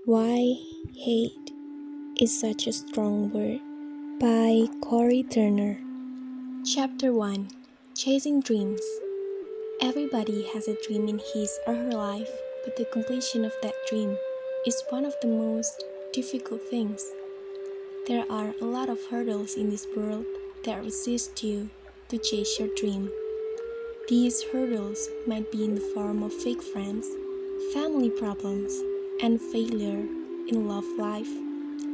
Why Hate is Such a Strong Word by Corey Turner. Chapter 1 Chasing Dreams. Everybody has a dream in his or her life, but the completion of that dream is one of the most difficult things. There are a lot of hurdles in this world that resist you to chase your dream. These hurdles might be in the form of fake friends, family problems, and failure in love life,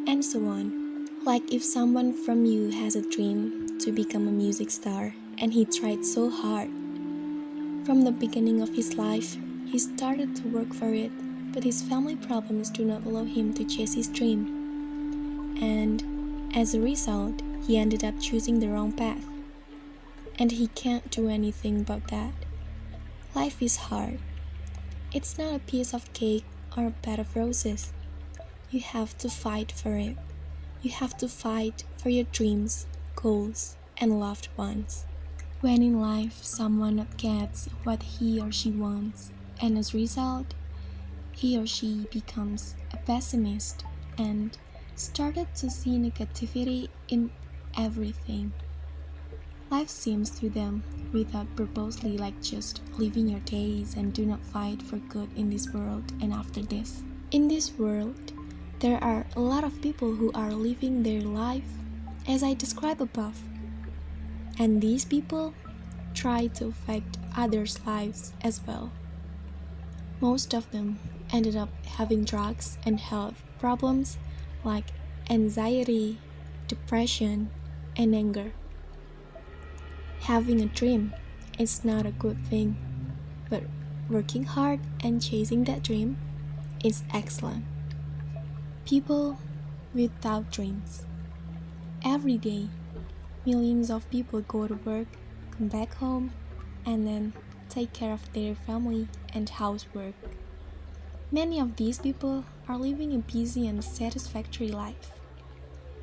and so on. Like if someone from you has a dream to become a music star and he tried so hard. From the beginning of his life, he started to work for it, but his family problems do not allow him to chase his dream. And as a result, he ended up choosing the wrong path. And he can't do anything about that. Life is hard. It's not a piece of cake or a bed of roses. You have to fight for it. You have to fight for your dreams, goals, and loved ones. When in life someone not gets what he or she wants, and as a result, he or she becomes a pessimist and started to see negativity in everything. Life seems to them without purposely like just living your days and do not fight for good in this world and after this. In this world, there are a lot of people who are living their life as I described above. And these people try to affect others' lives as well. Most of them ended up having drugs and health problems like anxiety, depression, and anger. Having a dream is not a good thing, but working hard and chasing that dream is excellent. People without dreams. Every day, millions of people go to work, come back home, and then take care of their family and housework. Many of these people are living a busy and satisfactory life.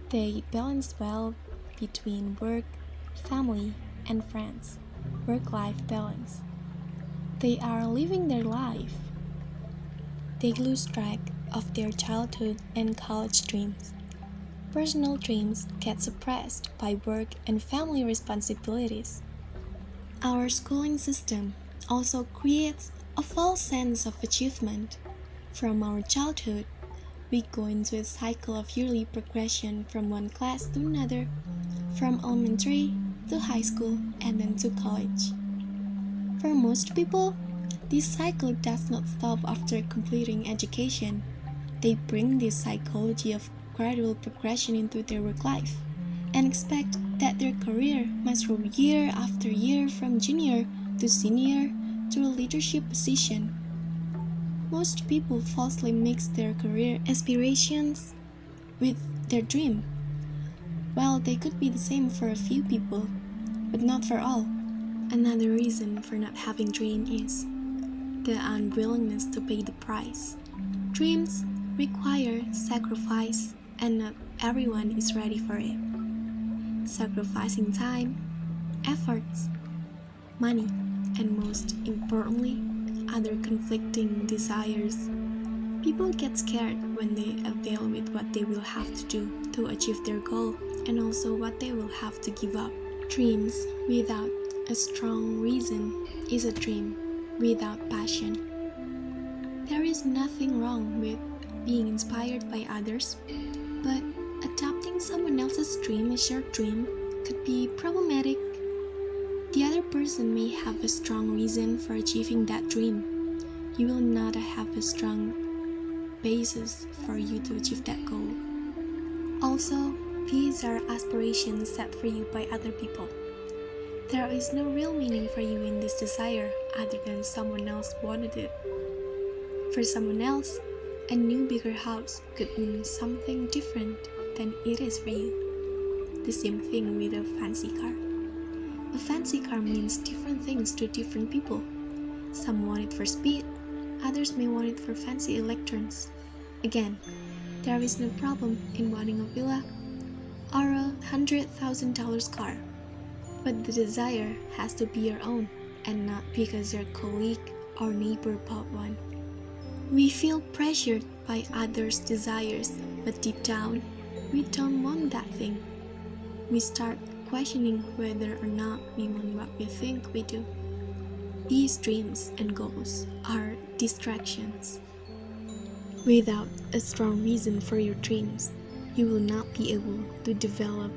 They balance well between work, family, and friends, work-life balance. They are living their life. They lose track of their childhood and college dreams. Personal dreams get suppressed by work and family responsibilities. Our schooling system also creates a false sense of achievement. From our childhood, we go into a cycle of yearly progression from one class to another, from elementary to high school and then to college. For most people, this cycle does not stop after completing education. They bring this psychology of gradual progression into their work life and expect that their career must grow year after year from junior to senior to a leadership position. Most people falsely mix their career aspirations with their dream. Well, they could be the same for a few people, but not for all. Another reason for not having dream is the unwillingness to pay the price. Dreams require sacrifice, and not everyone is ready for it. Sacrificing time, efforts, money, and most importantly, other conflicting desires. People get scared when they evaluate what they will have to do to achieve their goal and also what they will have to give up. Dreams without a strong reason is a dream without passion. There is nothing wrong with being inspired by others, but adopting someone else's dream as your dream could be problematic. The other person may have a strong reason for achieving that dream. You will not have a strong basis for you to achieve that goal. Also, these are aspirations set for you by other people. There is no real meaning for you in this desire other than someone else wanted it. For someone else, a new bigger house could mean something different than it is for you. The same thing with a fancy car. A fancy car means different things to different people. Some want it for speed, others may want it for fancy electrons. Again, there is no problem in wanting a villa or a $100,000 car, but the desire has to be your own and not because your colleague or neighbor bought one. We feel pressured by others' desires, but deep down, we don't want that thing. We start questioning whether or not we want what we think we do. These dreams and goals are distractions. Without a strong reason for your dreams, you will not be able to develop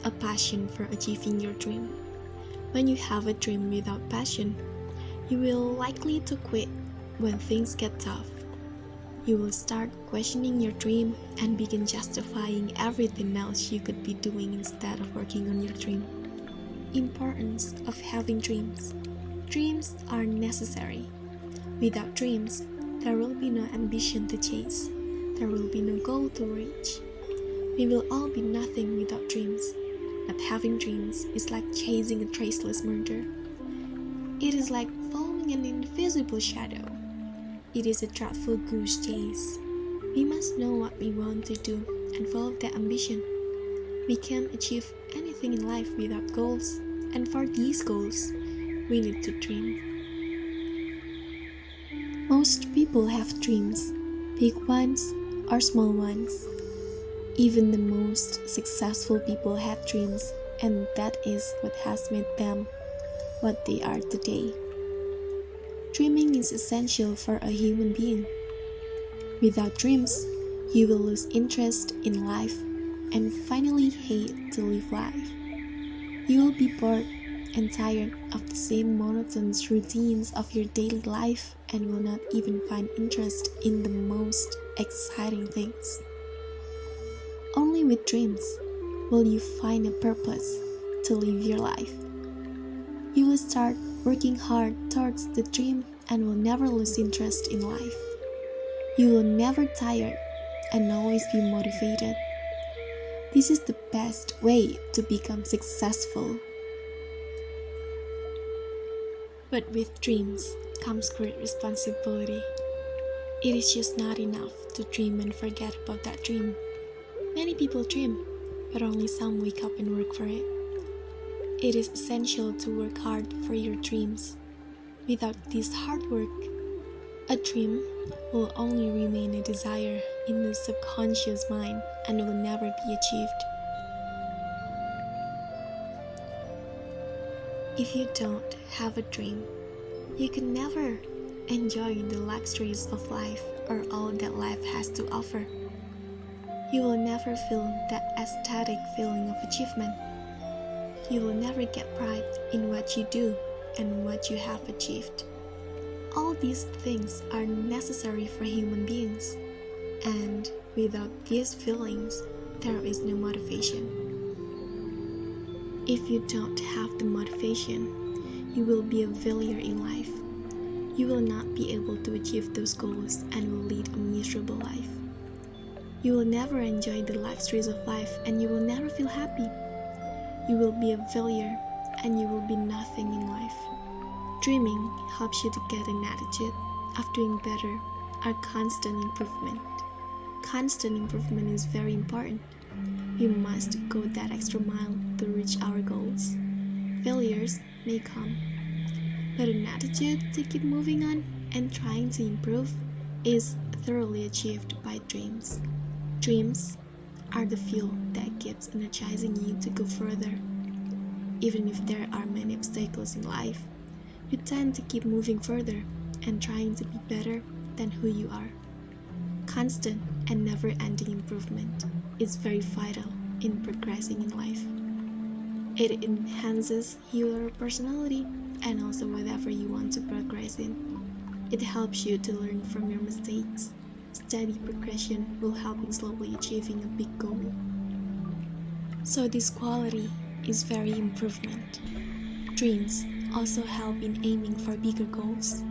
a passion for achieving your dream. When you have a dream without passion, you will likely to quit when things get tough. You will start questioning your dream and begin justifying everything else you could be doing instead of working on your dream. Importance of having dreams. Dreams are necessary. Without dreams, there will be no ambition to chase. There will be no goal to reach. We will all be nothing without dreams. But having dreams is like chasing a traceless murder. It is like following an invisible shadow. It is a dreadful goose chase. We must know what we want to do and follow that ambition. We can't achieve anything in life without goals, and for these goals, we need to dream. Most people have dreams, big ones or small ones. Even the most successful people have dreams, and that is what has made them what they are today. Dreaming is essential for a human being. Without dreams, you will lose interest in life and finally hate to live life. You will be bored and tired of the same monotonous routines of your daily life and will not even find interest in the most exciting things. Only with dreams will you find a purpose to live your life. You will start working hard towards the dream and will never lose interest in life. You will never tire and always be motivated. This is the best way to become successful. But with dreams comes great responsibility. It is just not enough to dream and forget about that dream. Many people dream, but only some wake up and work for it. It is essential to work hard for your dreams. Without this hard work, a dream will only remain a desire in the subconscious mind and will never be achieved. If you don't have a dream, you can never enjoy the luxuries of life or all that life has to offer. You will never feel that ecstatic feeling of achievement. You will never get pride in what you do and what you have achieved. All these things are necessary for human beings, and without these feelings, there is no motivation. If you don't have the motivation, you will be a failure in life. You will not be able to achieve those goals and will lead a miserable life. You will never enjoy the luxuries of life and you will never feel happy. You will be a failure and you will be nothing in life. Dreaming helps you to get an attitude of doing better or constant improvement. Constant improvement is very important. We must go that extra mile to reach our goals. Failures may come, but an attitude to keep moving on and trying to improve is thoroughly achieved by dreams. Dreams are the fuel that keeps energizing you to go further. Even if there are many obstacles in life, you tend to keep moving further and trying to be better than who you are. Constant and never-ending improvement is very vital in progressing in life. It enhances your personality and also whatever you want to progress in. It helps you to learn from your mistakes. Steady progression will help in slowly achieving a big goal. So this quality is very improvement. Dreams also help in aiming for bigger goals.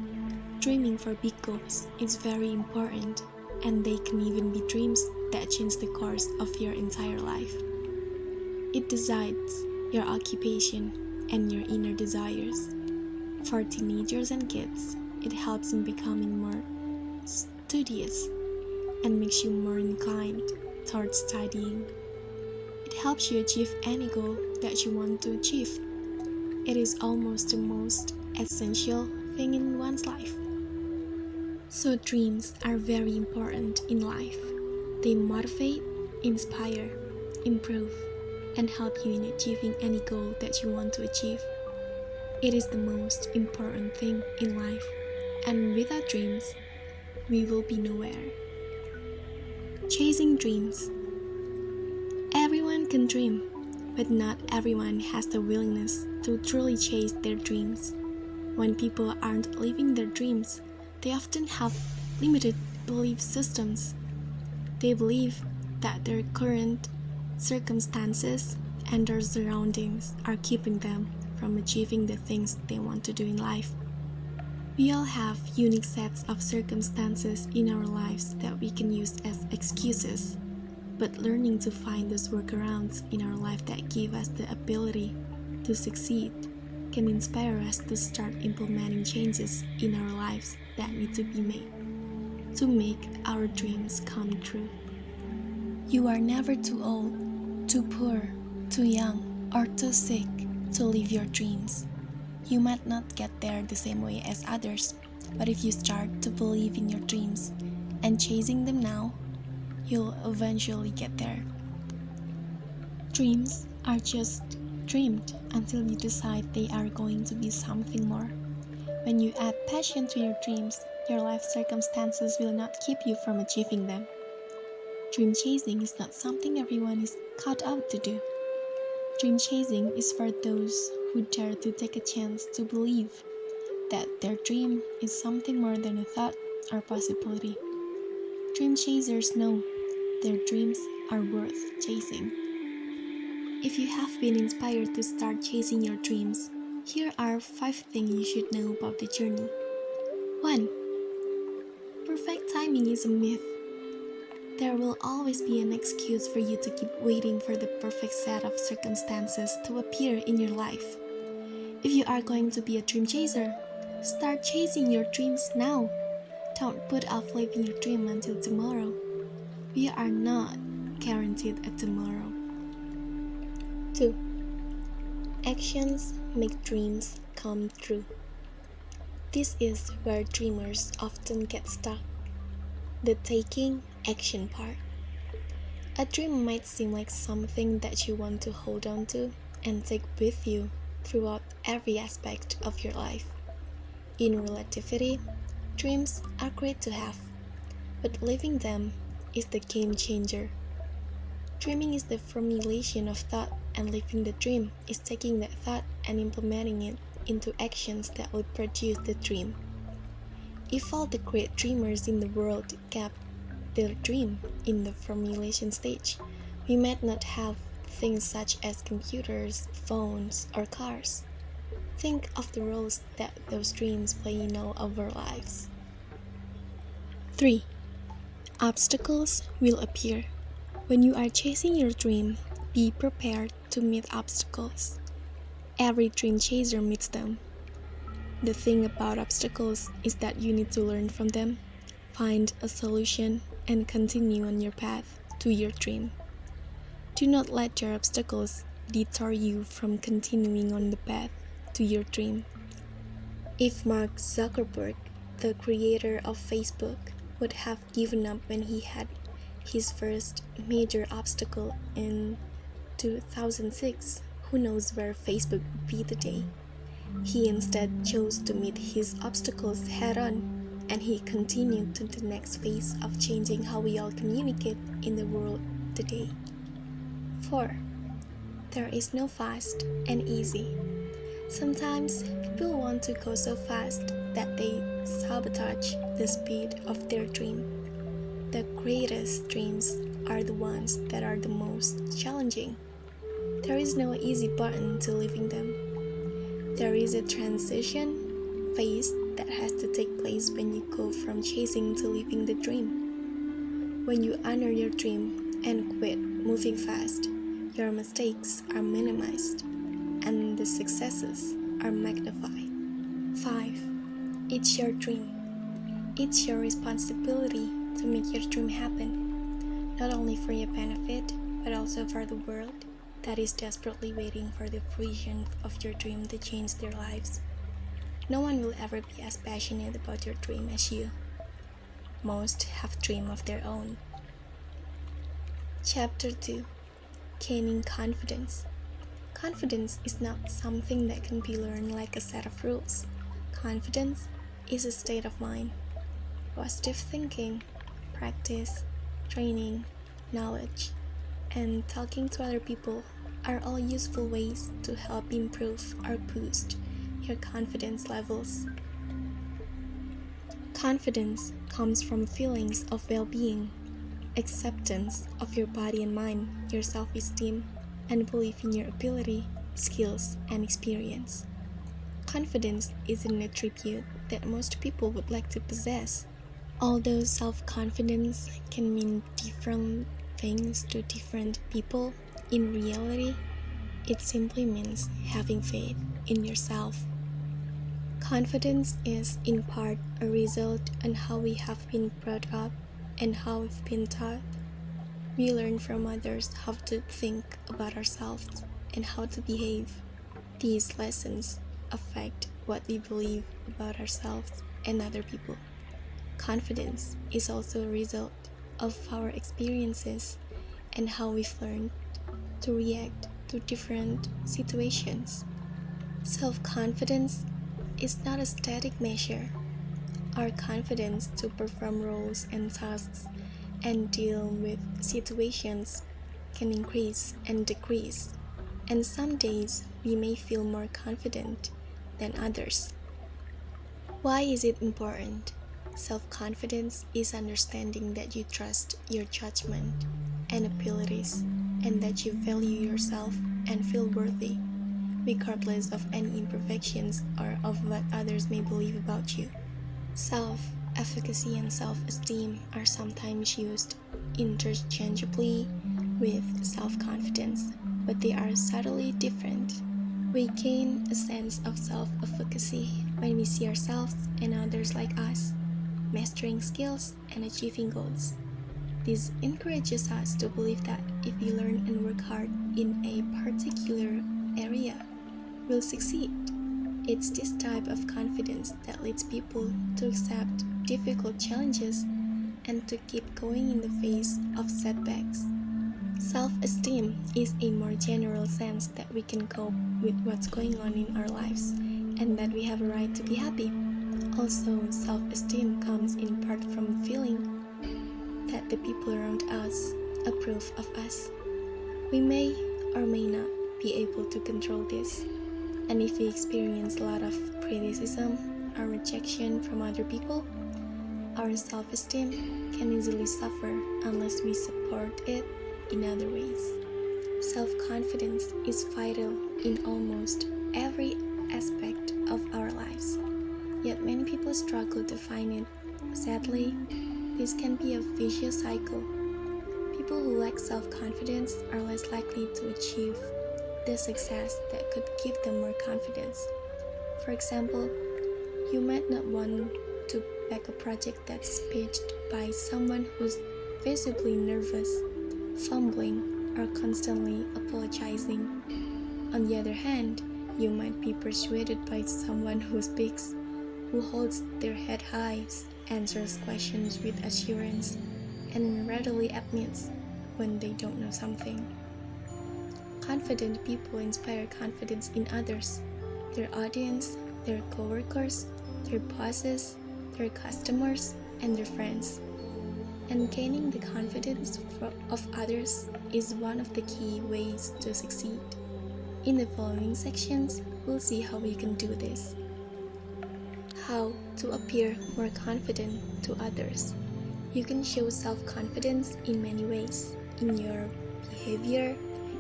Dreaming for big goals is very important, and they can even be dreams that change the course of your entire life. It decides your occupation and your inner desires. For teenagers and kids, it helps in becoming more studious and makes you more inclined towards studying. It helps you achieve any goal that you want to achieve. It is almost the most essential thing in one's life. So dreams are very important in life. They motivate, inspire, improve, and help you in achieving any goal that you want to achieve. It is the most important thing in life, and without dreams, we will be nowhere. Chasing dreams. Everyone can dream, but not everyone has the willingness to truly chase their dreams. When people aren't living their dreams, they often have limited belief systems. They believe that their current circumstances and their surroundings are keeping them from achieving the things they want to do in life. We all have unique sets of circumstances in our lives that we can use as excuses, but learning to find those workarounds in our life that give us the ability to succeed can inspire us to start implementing changes in our lives that need to be made to make our dreams come true. You are never too old, too poor, too young, or too sick to live your dreams. You might not get there the same way as others, but if you start to believe in your dreams and chasing them now, you'll eventually get there. Dreams are just dreamed until you decide they are going to be something more. When you add passion to your dreams, your life circumstances will not keep you from achieving them. Dream chasing is not something everyone is cut out to do. Dream chasing is for those who dare to take a chance to believe that their dream is something more than a thought or possibility. Dream chasers know their dreams are worth chasing. If you have been inspired to start chasing your dreams, here are 5 things you should know about the journey. 1. Perfect timing is a myth. There will always be an excuse for you to keep waiting for the perfect set of circumstances to appear in your life. If you are going to be a dream chaser, start chasing your dreams now. Don't put off living your dream until tomorrow. We are not guaranteed a tomorrow. 2. Actions make dreams come true. This is where dreamers often get stuck. The taking action part. A dream might seem like something that you want to hold on to and take with you throughout every aspect of your life. In relativity, dreams are great to have, but living them is the game changer. Dreaming is the formulation of thought, and living the dream is taking that thought and implementing it into actions that will produce the dream. If all the great dreamers in the world kept their dream in the formulation stage, we might not have things such as computers, phones, or cars. Think of the roles that those dreams play in all of our lives. 3. Obstacles will appear. When you are chasing your dream, be prepared to meet obstacles. Every dream chaser meets them. The thing about obstacles is that you need to learn from them, find a solution, and continue on your path to your dream. Do not let your obstacles deter you from continuing on the path to your dream. If Mark Zuckerberg, the creator of Facebook, would have given up when he had his first major obstacle in 2006, who knows where Facebook would be today. He instead chose to meet his obstacles head-on, and he continued to the next phase of changing how we all communicate in the world today. 4. There is no fast and easy. Sometimes people want to go so fast that they sabotage the speed of their dream. The greatest dreams are the ones that are the most challenging. There is no easy button to living them. There is a transition phase that has to take place when you go from chasing to living the dream. When you honor your dream and quit moving fast, your mistakes are minimized and the successes are magnified. 5. It's your dream. It's your responsibility to make your dream happen, not only for your benefit, but also for the world that is desperately waiting for the fruition of your dream to change their lives. No one will ever be as passionate about your dream as you. most have dreams of their own. Chapter 2: Gaining Confidence. Confidence is not something that can be learned like a set of rules. Confidence is a state of mind. Positive thinking, practice, training, knowledge, and talking to other people are all useful ways to help improve or boost your confidence levels. Confidence comes from feelings of well-being, acceptance of your body and mind, your self-esteem, and belief in your ability, skills, and experience. Confidence is an attribute that most people would like to possess. Although self-confidence can mean different things to different people, in reality, it simply means having faith in yourself. Confidence is, in part, a result on how we have been brought up and how we've been taught. We learn from others how to think about ourselves and how to behave. These lessons affect what we believe about ourselves and other people. Confidence is also a result of our experiences and how we've learned to react to different situations. Self-confidence is not a static measure. Our confidence to perform roles and tasks and deal with situations can increase and decrease, and some days we may feel more confident than others. Why is it important? Self-confidence is understanding that you trust your judgment and abilities, and that you value yourself and feel worthy, regardless of any imperfections or of what others may believe about you. Self-efficacy and self-esteem are sometimes used interchangeably with self-confidence, but they are subtly different. We gain a sense of self-efficacy when we see ourselves and others like us, mastering skills and achieving goals. This encourages us to believe that if we learn and work hard in a particular area, we'll succeed. It's this type of confidence that leads people to accept difficult challenges and to keep going in the face of setbacks. Self-esteem is a more general sense that we can cope with what's going on in our lives and that we have a right to be happy. Also, self-esteem comes in part from feeling that the people around us approve of us. We may or may not be able to control this, and if we experience a lot of criticism or rejection from other people, our self-esteem can easily suffer unless we support it in other ways. Self-confidence is vital in almost every aspect of our lives, yet many people struggle to find it. Sadly, this can be a vicious cycle. People who lack self-confidence are less likely to achieve the success that could give them more confidence. For example, you might not want to back a project that's pitched by someone who's visibly nervous, fumbling, or constantly apologizing. On the other hand, you might be persuaded by someone who speaks, who holds their head high, answers questions with assurance, and readily admits when they don't know something. Confident people inspire confidence in others, their audience, their coworkers, their bosses, their customers, and their friends. And gaining the confidence of others is one of the key ways to succeed. In the following sections, we'll see how you can do this. How to appear more confident to others. You can show self-confidence in many ways, in your behavior,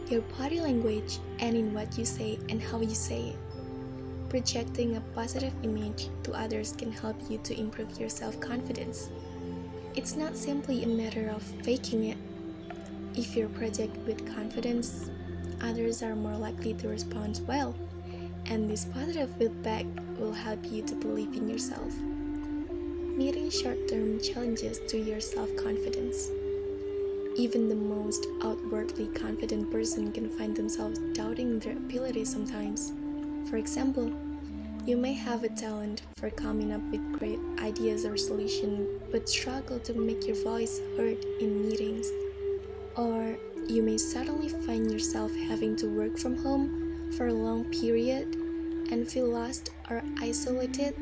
your body language, and in what you say and how you say it. Projecting a positive image to others can help you to improve your self-confidence. It's not simply a matter of faking it. If you project with confidence, others are more likely to respond well, and this positive feedback will help you to believe in yourself. Meeting short-term challenges to your self-confidence. Even the most outwardly confident person can find themselves doubting their abilities sometimes. For example, You may have a talent for coming up with great ideas or solutions, but struggle to make your voice heard in meetings. Or you may suddenly find yourself having to work from home for a long period and feel lost or isolated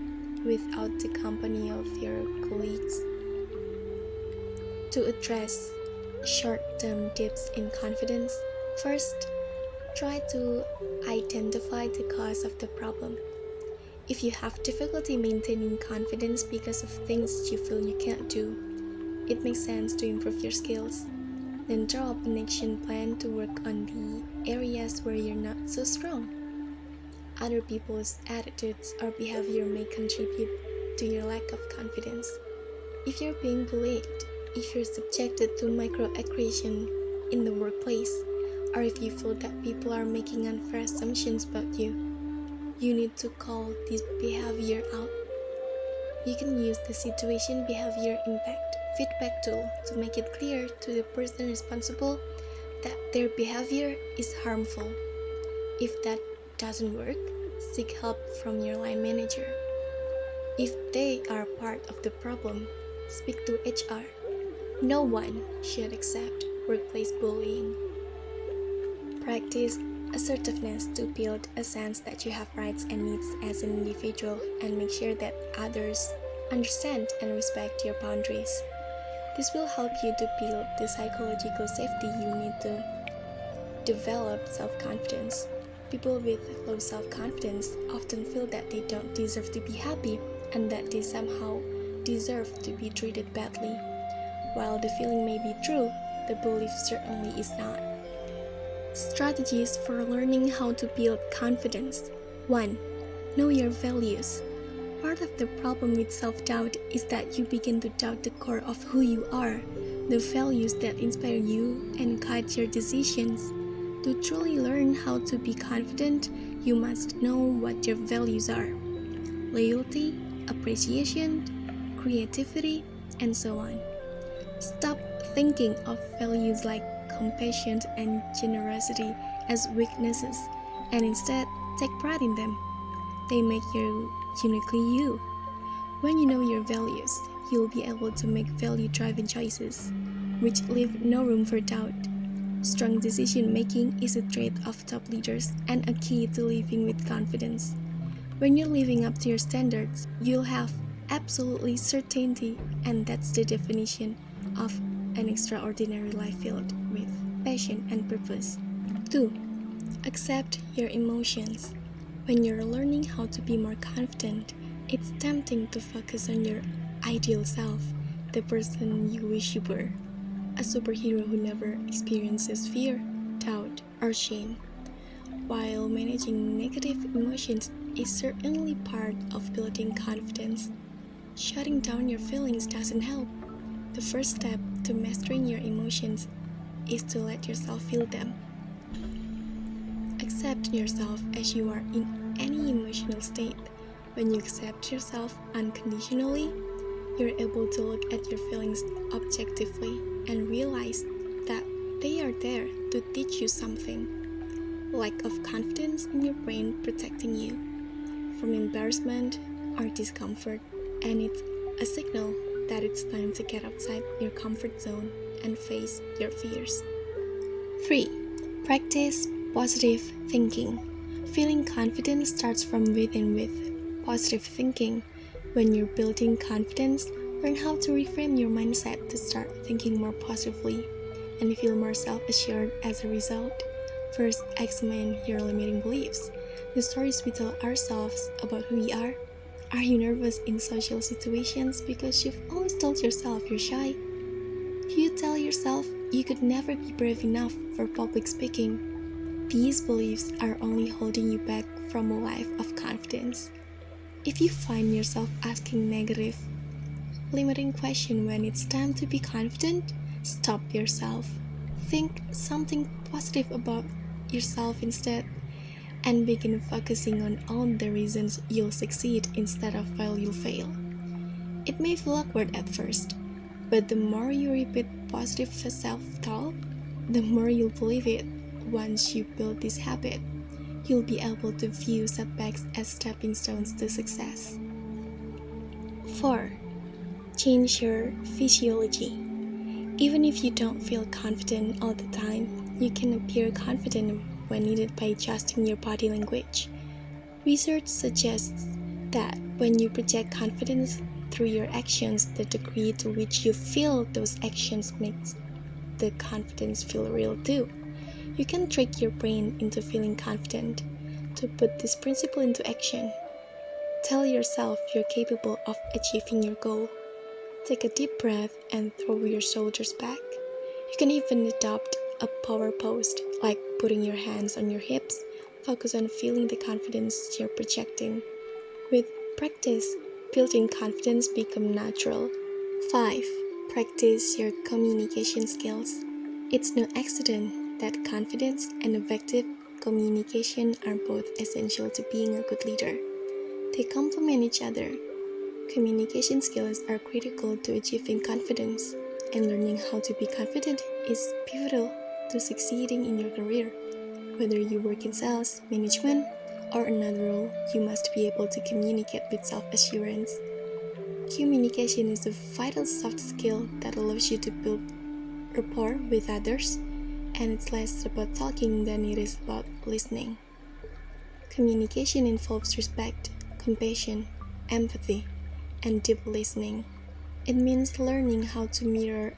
without the company of your colleagues. To address short-term dips in confidence, first, try to identify the cause of the problem. If you have difficulty maintaining confidence because of things you feel you can't do, it makes sense to improve your skills. Then draw up an action plan to work on the areas where you're not so strong. Other people's attitudes or behavior may contribute to your lack of confidence. If you're being bullied, if you're subjected to microaggression in the workplace, or if you feel that people are making unfair assumptions about you, you need to call this behavior out. You can use the situation behavior impact feedback tool to make it clear to the person responsible that their behavior is harmful. If that doesn't work, seek help from your line manager. If they are part of the problem, speak to HR. No one should accept workplace bullying. Practice assertiveness to build a sense that you have rights and needs as an individual and make sure that others understand and respect your boundaries. This will help you to build the psychological safety you need to develop self-confidence. People with low self-confidence often feel that they don't deserve to be happy and that they somehow deserve to be treated badly. While the feeling may be true, the belief certainly is not. Strategies for learning how to build confidence. 1. Know your values. Part of the problem with self-doubt is that you begin to doubt the core of who you are, the values that inspire you and guide your decisions. To truly learn how to be confident, you must know what your values are. Loyalty, appreciation, creativity, and so on. Stop thinking of values like compassion and generosity as weaknesses, and instead take pride in them. They make you uniquely you. When you know your values, you'll be able to make value-driven choices, which leave no room for doubt. Strong decision-making is a trait of top leaders and a key to living with confidence. When you're living up to your standards, you'll have absolutely certainty, and that's the definition of an extraordinary life filled with passion and purpose. 2. Accept your emotions. When you're learning how to be more confident, it's tempting to focus on your ideal self, the person you wish you were, a superhero who never experiences fear, doubt, or shame. While managing negative emotions is certainly part of building confidence, shutting down your feelings doesn't help. The first step to mastering your emotions is to let yourself feel them. Accept yourself as you are in any emotional state. When you accept yourself unconditionally, you're able to look at your feelings objectively and realize that they are there to teach you something. Lack of confidence in your brain protecting you from embarrassment or discomfort, and it's a signal that it's time to get outside your comfort zone and face your fears. 3. Practice positive thinking. Feeling confident starts from within with positive thinking. When you're building confidence, learn how to reframe your mindset to start thinking more positively and feel more self-assured as a result. First, examine your limiting beliefs, the stories we tell ourselves about who we are. Are you nervous in social situations because you've always told yourself you're shy? Do you tell yourself you could never be brave enough for public speaking? These beliefs are only holding you back from a life of confidence. If you find yourself asking negative, limiting questions when it's time to be confident, stop yourself. Think something positive about yourself instead, and begin focusing on all the reasons you'll succeed instead of why you'll fail. It may feel awkward at first, but the more you repeat positive self-talk, the more you'll believe it. Once you build this habit, you'll be able to view setbacks as stepping stones to success. 4. Change your physiology. Even if you don't feel confident all the time, you can appear confident when needed by adjusting your body language. Research suggests that when you project confidence through your actions, the degree to which you feel those actions makes the confidence feel real too. You can trick your brain into feeling confident. To put this principle into action, tell yourself you're capable of achieving your goal. Take a deep breath and throw your shoulders back. You can even adopt a power pose, like putting your hands on your hips. Focus on feeling the confidence you're projecting. With practice, building confidence becomes natural. 5. Practice your communication skills. It's no accident that confidence and effective communication are both essential to being a good leader. They complement each other. Communication skills are critical to achieving confidence, and learning how to be confident is pivotal to succeeding in your career. Whether you work in sales, management, or another role, you must be able to communicate with self-assurance. Communication is a vital soft skill that allows you to build rapport with others, and it's less about talking than it is about listening. Communication involves respect, compassion, empathy, and deep listening. It means learning how to mirror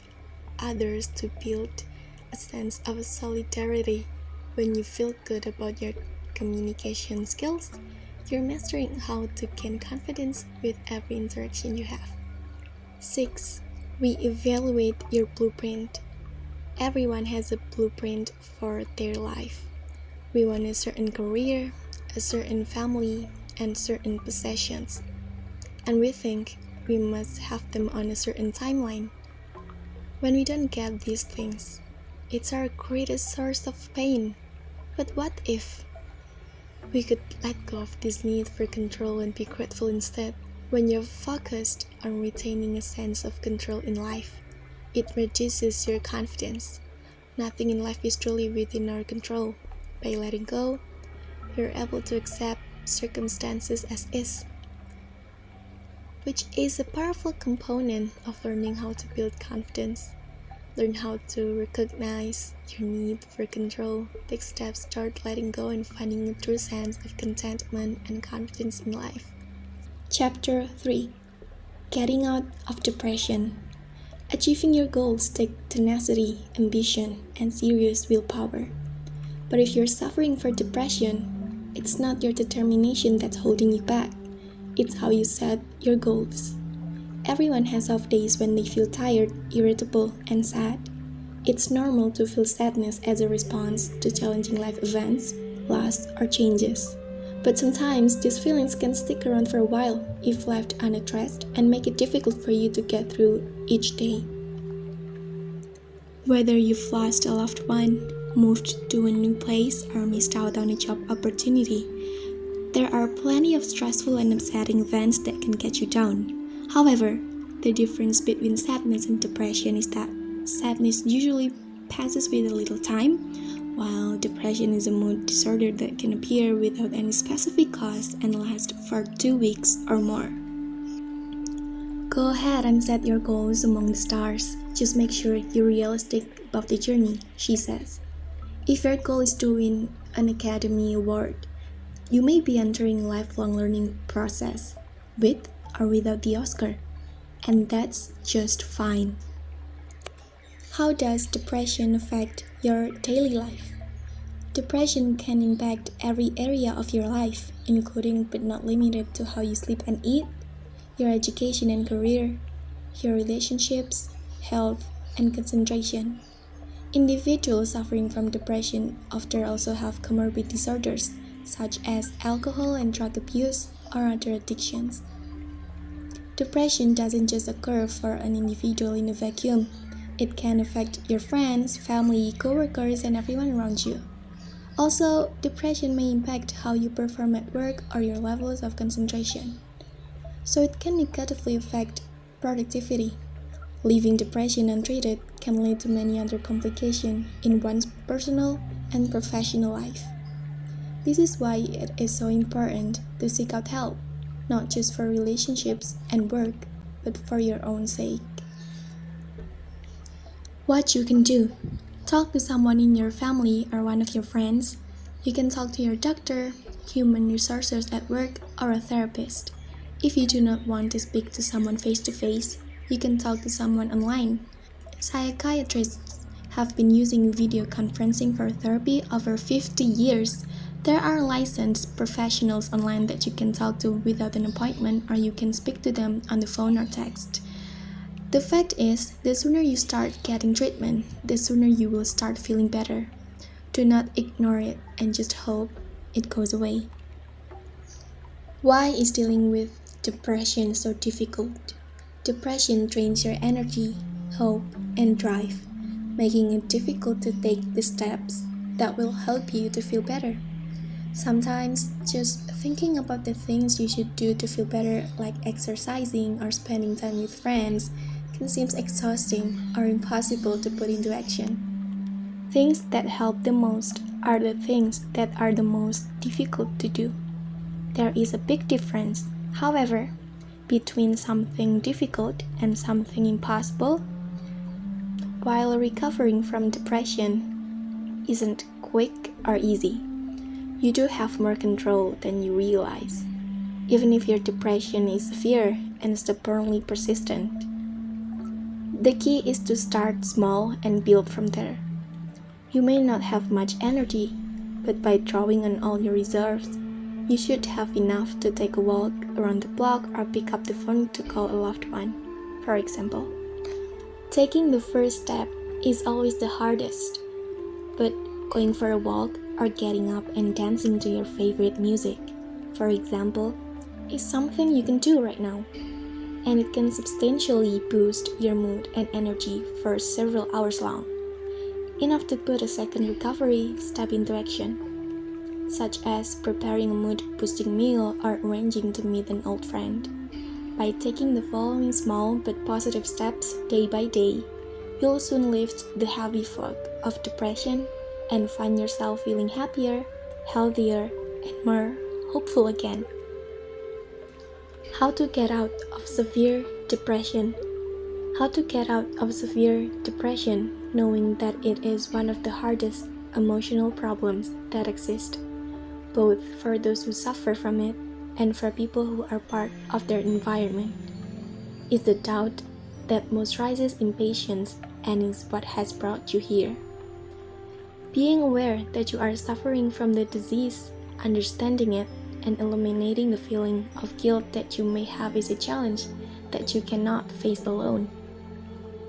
others to build a sense of solidarity. When you feel good about your communication skills, you're mastering how to gain confidence with every interaction you have. 6. Reevaluate your blueprint. Everyone has a blueprint for their life. We want a certain career, a certain family, and certain possessions. And we think we must have them on a certain timeline. When we don't get these things, it's our greatest source of pain. But what if we could let go of this need for control and be grateful instead? When you're focused on retaining a sense of control in life, it reduces your confidence. Nothing in life is truly within our control. By letting go, you're able to accept circumstances as is, which is a powerful component of learning how to build confidence. Learn how to recognize your need for control. Take steps toward letting go and finding a true sense of contentment and confidence in life. Chapter 3. Getting out of depression. Achieving your goals take tenacity, ambition, and serious willpower. But if you're suffering from depression, it's not your determination that's holding you back. It's how you set your goals. Everyone has off days when they feel tired, irritable, and sad. It's normal to feel sadness as a response to challenging life events, loss, or changes. But sometimes these feelings can stick around for a while if left unaddressed and make it difficult for you to get through each day. Whether you've lost a loved one, moved to a new place, or missed out on a job opportunity, there are plenty of stressful and upsetting events that can get you down. However, the difference between sadness and depression is that sadness usually passes with a little time, while depression is a mood disorder that can appear without any specific cause and last for 2 weeks or more. Go ahead and set your goals among the stars. Just make sure you're realistic about the journey, she says. If your goal is to win an Academy Award, you may be entering a lifelong learning process, with or without the Oscar, and that's just fine. How does depression affect your daily life? Depression can impact every area of your life, including but not limited to how you sleep and eat, your education and career, your relationships, health, and concentration. Individuals suffering from depression often also have comorbid disorders, such as alcohol and drug abuse or other addictions. Depression doesn't just occur for an individual in a vacuum. It can affect your friends, family, co-workers, and everyone around you. Also, depression may impact how you perform at work or your levels of concentration. So it can negatively affect productivity. Leaving depression untreated can lead to many other complications in one's personal and professional life. This is why it is so important to seek out help, not just for relationships and work, but for your own sake. What you can do: talk to someone in your family or one of your friends. You can talk to your doctor, human resources at work, or a therapist. If you do not want to speak to someone face to face, you can talk to someone online. Psychiatrists have been using video conferencing for therapy over 50 years. There are licensed professionals online that you can talk to without an appointment, or you can speak to them on the phone or text. The fact is, the sooner you start getting treatment, the sooner you will start feeling better. Do not ignore it and just hope it goes away. Why is dealing with depression so difficult? Depression drains your energy, hope, and drive, making it difficult to take the steps that will help you to feel better. Sometimes, just thinking about the things you should do to feel better, like exercising or spending time with friends, can seem exhausting or impossible to put into action. Things that help the most are the things that are the most difficult to do. There is a big difference, however, between something difficult and something impossible. While recovering from depression isn't quick or easy, you do have more control than you realize, even if your depression is severe and stubbornly persistent. The key is to start small and build from there. You may not have much energy, but by drawing on all your reserves, you should have enough to take a walk around the block or pick up the phone to call a loved one, for example. Taking the first step is always the hardest, but going for a walk or getting up and dancing to your favorite music, for example, is something you can do right now, and it can substantially boost your mood and energy for several hours long, enough to put a second recovery step into action, such as preparing a mood-boosting meal or arranging to meet an old friend. By taking the following small but positive steps day by day, you'll soon lift the heavy fog of depression and find yourself feeling happier, healthier, and more hopeful again. How to get out of severe depression? How to get out of severe depression knowing that it is one of the hardest emotional problems that exist, both for those who suffer from it and for people who are part of their environment, is the doubt that most rises in patients and is what has brought you here. Being aware that you are suffering from the disease, understanding it, and eliminating the feeling of guilt that you may have is a challenge that you cannot face alone.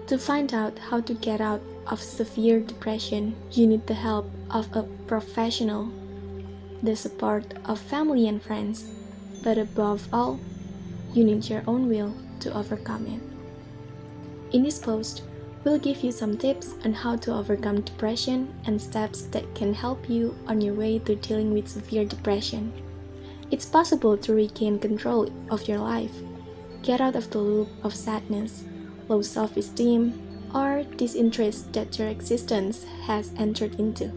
To find out how to get out of severe depression, you need the help of a professional, the support of family and friends, but above all, you need your own will to overcome it. In this post, we'll give you some tips on how to overcome depression and steps that can help you on your way to dealing with severe depression. It's possible to regain control of your life, get out of the loop of sadness, low self-esteem, or disinterest that your existence has entered into.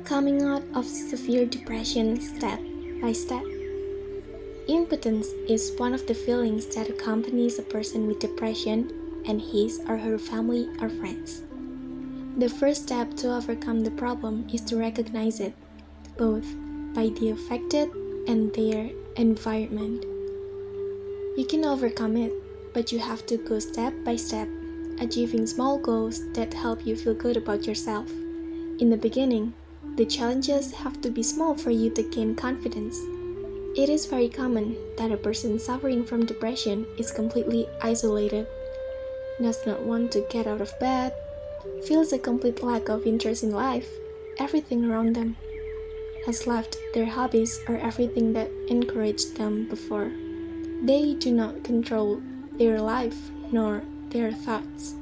Coming out of severe depression step by step. Impotence is one of the feelings that accompanies a person with depression and his or her family or friends. The first step to overcome the problem is to recognize it, both by the affected and their environment. You can overcome it, but you have to go step by step, achieving small goals that help you feel good about yourself. In the beginning, the challenges have to be small for you to gain confidence. It is very common that a person suffering from depression is completely isolated, does not want to get out of bed, feels a complete lack of interest in life, everything around them, has left their hobbies or everything that encouraged them before. They do not control their life nor their thoughts.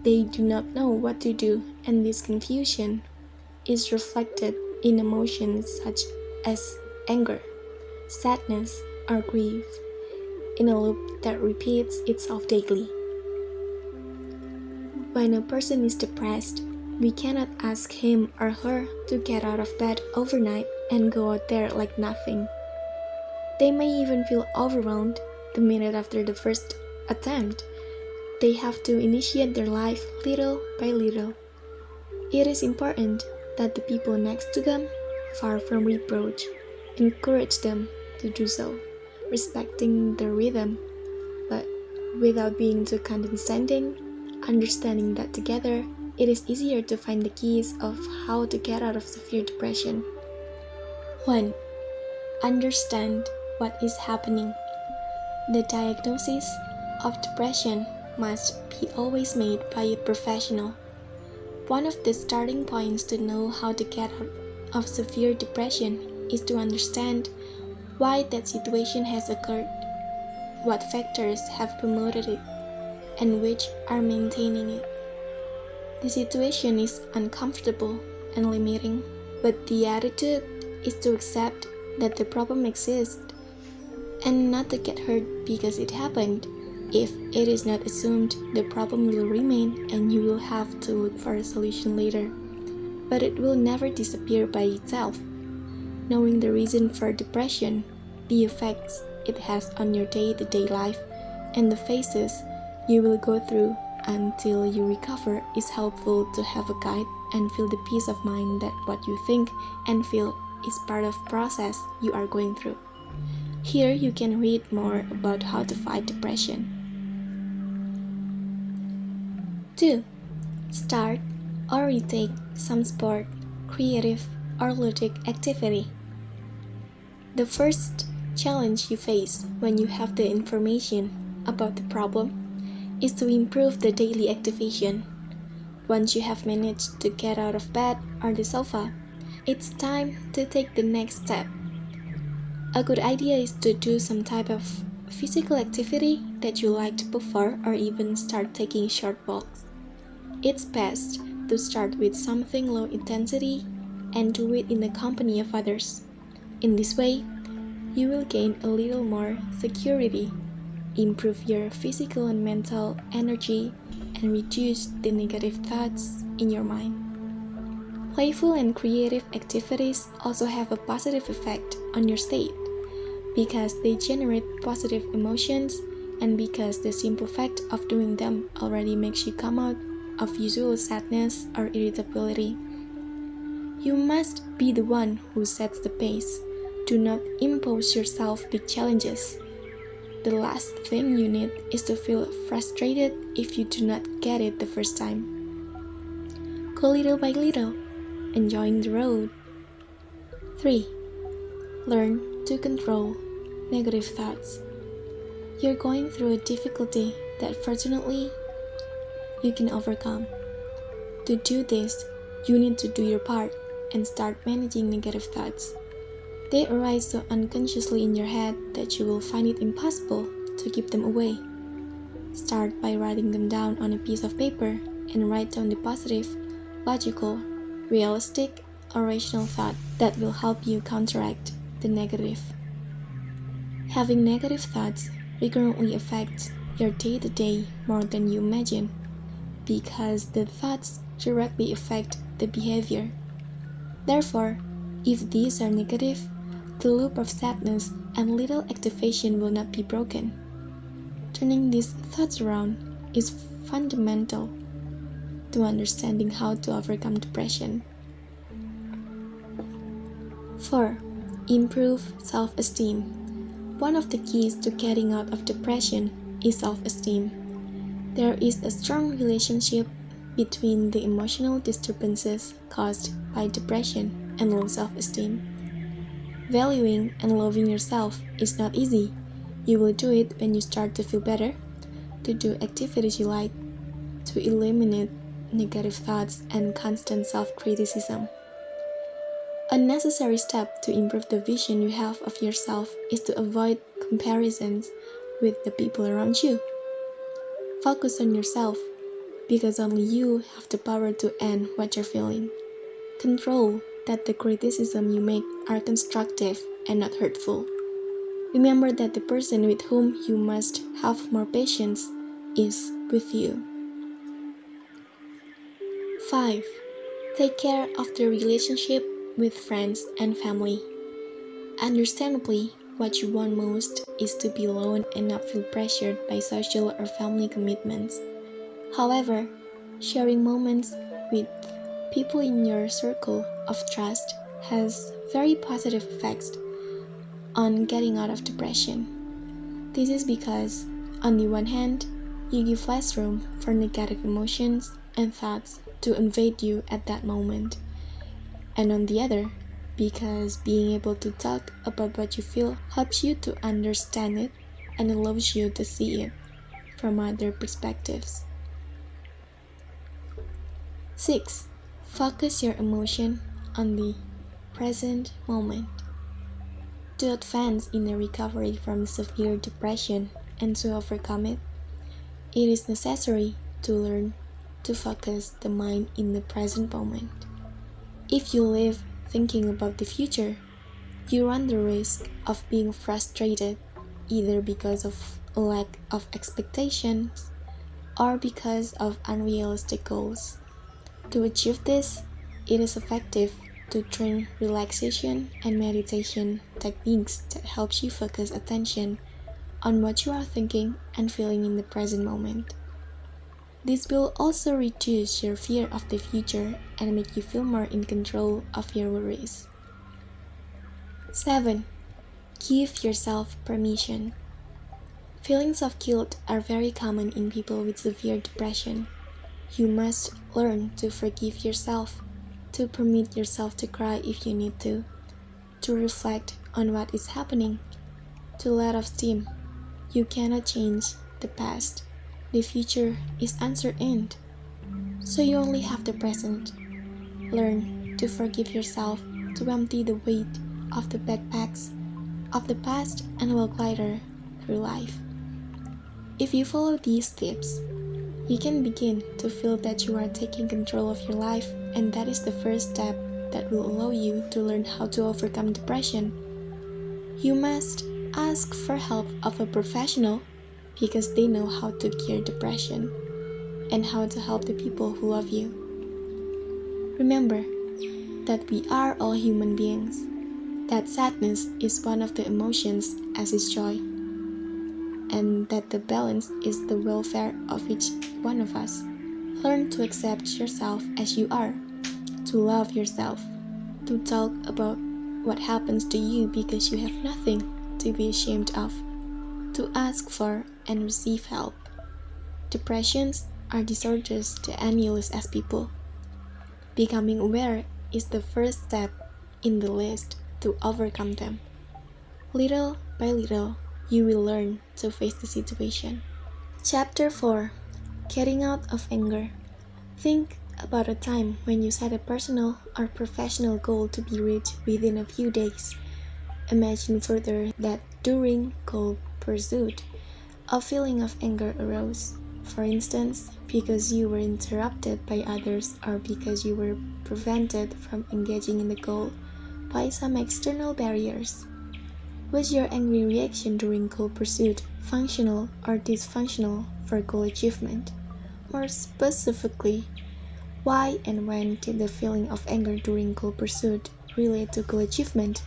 They do not know what to do, and this confusion is reflected in emotions such as anger, sadness, or grief, in a loop that repeats itself daily. When a person is depressed, We cannot ask him or her to get out of bed overnight and go out there like nothing. They may even feel overwhelmed the minute after the first attempt. They have to initiate their life little by little. It is important that the people next to them, far from reproach, encourage them to do so, respecting their rhythm, but without being too condescending, understanding that together it is easier to find the keys of how to get out of severe depression. 1. Understand what is happening. The diagnosis of depression must be always made by a professional. One of the starting points to know how to get out of severe depression is to understand why that situation has occurred, what factors have promoted it, and which are maintaining it. The situation is uncomfortable and limiting, but the attitude is to accept that the problem exists and not to get hurt because it happened. If it is not assumed, the problem will remain and you will have to look for a solution later. But it will never disappear by itself. Knowing the reason for depression, the effects it has on your day-to-day life, and the phases you will go through until you recover is helpful to have a guide and feel the peace of mind that what you think and feel is part of the process you are going through. Here you can read more about how to fight depression. 2. Start or retake some sport, creative, or ludic activity. The first challenge you face when you have the information about the problem is to improve the daily activation. Once you have managed to get out of bed or the sofa, it's time to take the next step. A good idea is to do some type of physical activity that you liked before or even start taking short walks. It's best to start with something low intensity and do it in the company of others. In this way, you will gain a little more security, improve your physical and mental energy, and reduce the negative thoughts in your mind. Playful and creative activities also have a positive effect on your state because they generate positive emotions and because the simple fact of doing them already makes you come out of usual sadness or irritability. You must be the one who sets the pace. Do not impose yourself big challenges. The last thing you need is to feel frustrated if you do not get it the first time. Go little by little, enjoying the road. 3. Learn to control negative thoughts. You're going through a difficulty that fortunately you can overcome. To do this, you need to do your part and start managing negative thoughts. They arise so unconsciously in your head that you will find it impossible to keep them away. Start by writing them down on a piece of paper and write down the positive, logical, realistic, or rational thought that will help you counteract the negative. Having negative thoughts frequently affects your day-to-day more than you imagine because the thoughts directly affect the behavior. Therefore, if these are negative, the loop of sadness and little activation will not be broken. Turning these thoughts around is fundamental to understanding how to overcome depression. 4. Improve self-esteem. One of the keys to getting out of depression is self-esteem. There is a strong relationship between the emotional disturbances caused by depression and low self-esteem. Valuing and loving yourself is not easy. You will do it when you start to feel better, to do activities you like, to eliminate negative thoughts and constant self-criticism. A necessary step to improve the vision you have of yourself is to avoid comparisons with the people around you. Focus on yourself, because only you have the power to end what you're feeling. Control that the criticism you make are constructive and not hurtful. Remember that the person with whom you must have more patience is with you. 5. Take care of the relationship with friends and family. Understandably, what you want most is to be alone and not feel pressured by social or family commitments. However, sharing moments with people in your circle of trust has very positive effects on getting out of depression. This is because, on the one hand, you give less room for negative emotions and thoughts to invade you at that moment, and on the other, because being able to talk about what you feel helps you to understand it and allows you to see it from other perspectives. 6. Focus your emotion on the present moment. To advance in the recovery from severe depression and to overcome it, it is necessary to learn to focus the mind in the present moment. If you live thinking about the future, you run the risk of being frustrated either because of a lack of expectations or because of unrealistic goals. To achieve this, it is effective to train relaxation and meditation techniques that helps you focus attention on what you are thinking and feeling in the present moment. This will also reduce your fear of the future and make you feel more in control of your worries. 7. Give yourself permission. Feelings of guilt are very common in people with severe depression. You must learn to forgive yourself, to permit yourself to cry if you need to reflect on what is happening, to let off steam. You cannot change the past. The future is uncertain, so you only have the present. Learn to forgive yourself, to empty the weight of the backpacks of the past and walk lighter through life. If you follow these tips, you can begin to feel that you are taking control of your life, and that is the first step that will allow you to learn how to overcome depression. You must ask for help of a professional because they know how to cure depression and how to help the people who love you. Remember that we are all human beings, that sadness is one of the emotions as is joy, and that the balance is the welfare of each one of us. Learn to accept yourself as you are, to love yourself, to talk about what happens to you because you have nothing to be ashamed of, to ask for and receive help. Depressions are disorders to any of us as people. Becoming aware is the first step in the list to overcome them. Little by little, you will learn to face the situation. Chapter 4. Getting out of anger. Think about a time when you set a personal or professional goal to be reached within a few days. Imagine further that during goal pursuit, a feeling of anger arose. For instance, because you were interrupted by others or because you were prevented from engaging in the goal by some external barriers. Was your angry reaction during goal pursuit functional or dysfunctional for goal achievement? More specifically, why and when did the feeling of anger during goal pursuit relate to goal achievement?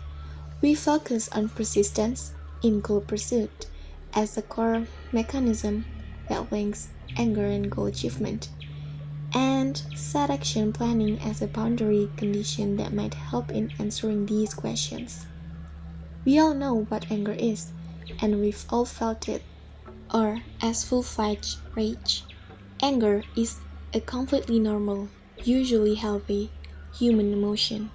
We focus on persistence in goal pursuit as a core mechanism that links anger and goal achievement, and set action planning as a boundary condition that might help in answering these questions. We all know what anger is, and we've all felt it, or as full-fledged rage. Anger is a completely normal, usually healthy, human emotion.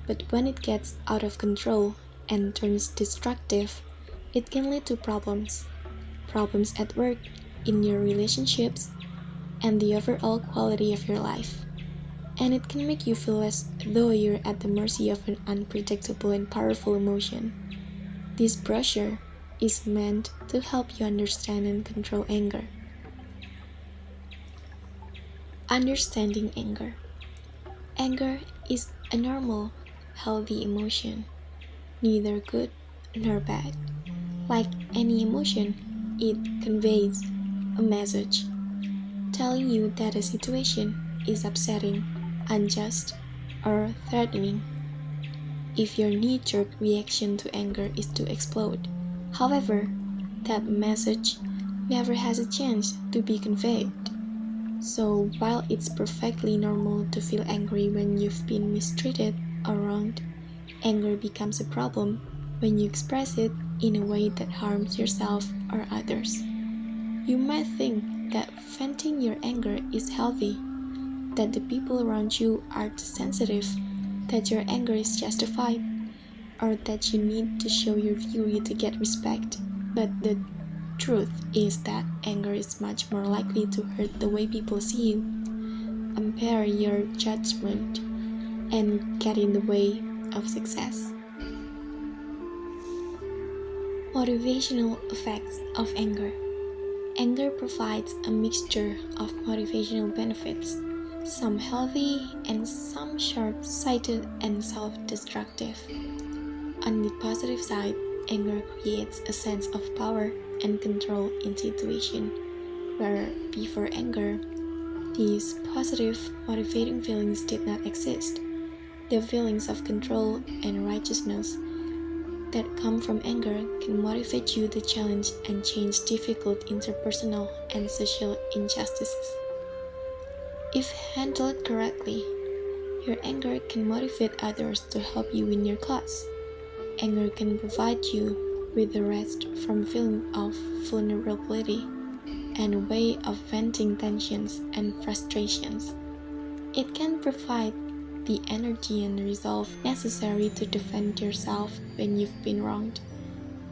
But when it gets out of control and turns destructive, it can lead to problems. Problems at work, in your relationships, and the overall quality of your life. And it can make you feel as though you're at the mercy of an unpredictable and powerful emotion. This brochure is meant to help you understand and control anger. Understanding anger. Anger is a normal, healthy emotion, neither good nor bad. Like any emotion, it conveys a message telling you that a situation is upsetting unjust, or threatening. If your knee-jerk reaction to anger is to explode. However, that message never has a chance to be conveyed. So while it's perfectly normal to feel angry when you've been mistreated or wronged, anger becomes a problem when you express it in a way that harms yourself or others. You might think that venting your anger is healthy, that the people around you are too sensitive, that your anger is justified, or that you need to show your fury to get respect. But the truth is that anger is much more likely to hurt the way people see you, impair your judgment, and get in the way of success. Motivational effects of anger. Anger provides a mixture of motivational benefits, some healthy and some short-sighted and self-destructive. On the positive side, anger creates a sense of power and control in situations where before anger, these positive, motivating feelings did not exist. The feelings of control and righteousness that come from anger can motivate you to challenge and change difficult interpersonal and social injustices. If handled correctly, your anger can motivate others to help you win your cause. Anger can provide you with the rest from feeling of vulnerability and a way of venting tensions and frustrations. It can provide the energy and resolve necessary to defend yourself when you've been wronged.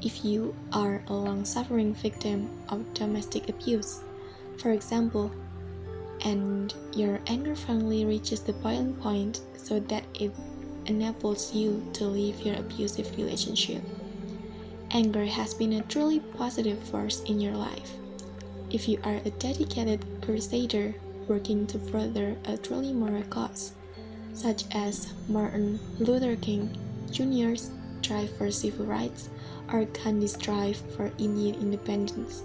If you are a long-suffering victim of domestic abuse, for example, and your anger finally reaches the boiling point so that it enables you to leave your abusive relationship. Anger has been a truly positive force in your life. If you are a dedicated crusader working to further a truly moral cause, such as Martin Luther King Jr.'s drive for civil rights or Gandhi's drive for Indian independence,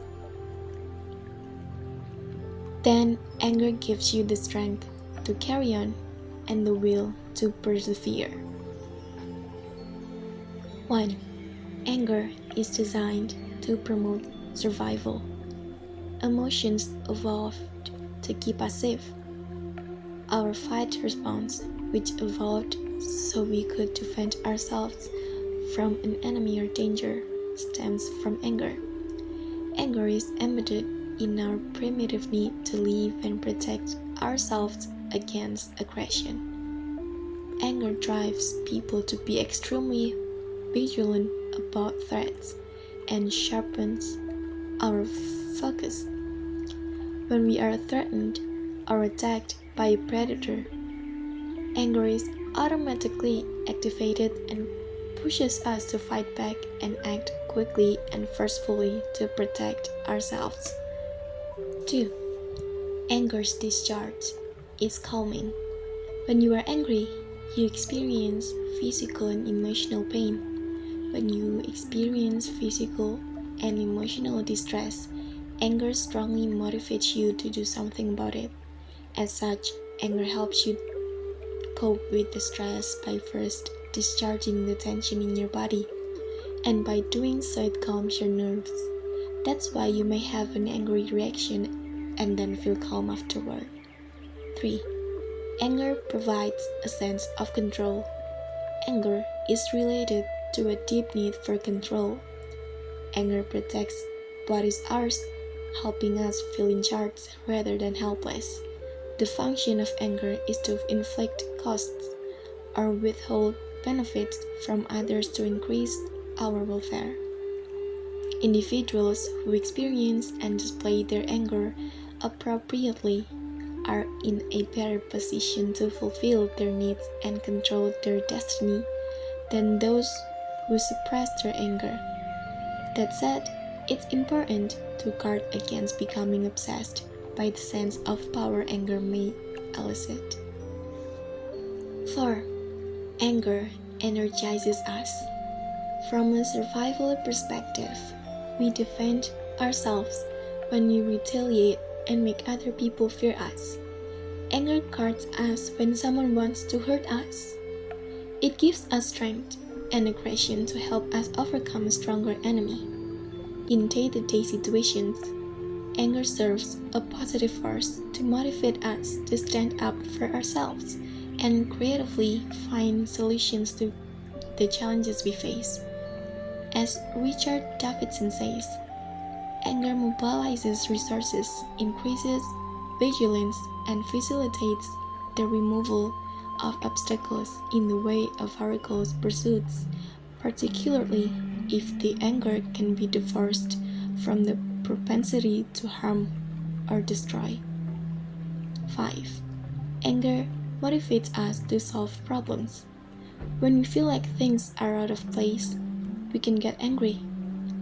then anger gives you the strength to carry on and the will to persevere. 1. Anger is designed to promote survival. Emotions evolved to keep us safe. Our fight response, which evolved so we could defend ourselves from an enemy or danger, stems from anger. Anger is embedded in our primitive need to live and protect ourselves against aggression. Anger drives people to be extremely vigilant about threats and sharpens our focus. When we are threatened or attacked by a predator, anger is automatically activated and pushes us to fight back and act quickly and forcefully to protect ourselves. 2. Anger's discharge is calming. When you are angry, you experience physical and emotional pain. When you experience physical and emotional distress, anger strongly motivates you to do something about it. As such, anger helps you cope with the stress by first discharging the tension in your body, and by doing so it calms your nerves. That's why you may have an angry reaction and then feel calm afterward. 3. Anger provides a sense of control. Anger is related to a deep need for control. Anger protects what is ours, helping us feel in charge rather than helpless. The function of anger is to inflict costs or withhold benefits from others to increase our welfare. Individuals who experience and display their anger appropriately are in a better position to fulfill their needs and control their destiny than those who suppress their anger. That said, it's important to guard against becoming obsessed by the sense of power anger may elicit. 4. Anger energizes us. From a survival perspective, we defend ourselves when we retaliate and make other people fear us. Anger guards us when someone wants to hurt us. It gives us strength and aggression to help us overcome a stronger enemy. In day-to-day situations, anger serves a positive force to motivate us to stand up for ourselves and creatively find solutions to the challenges we face. As Richard Davidson says, anger mobilizes resources, increases vigilance, and facilitates the removal of obstacles in the way of our goals pursuits, particularly if the anger can be divorced from the propensity to harm or destroy. 5. Anger motivates us to solve problems. When we feel like things are out of place, we can get angry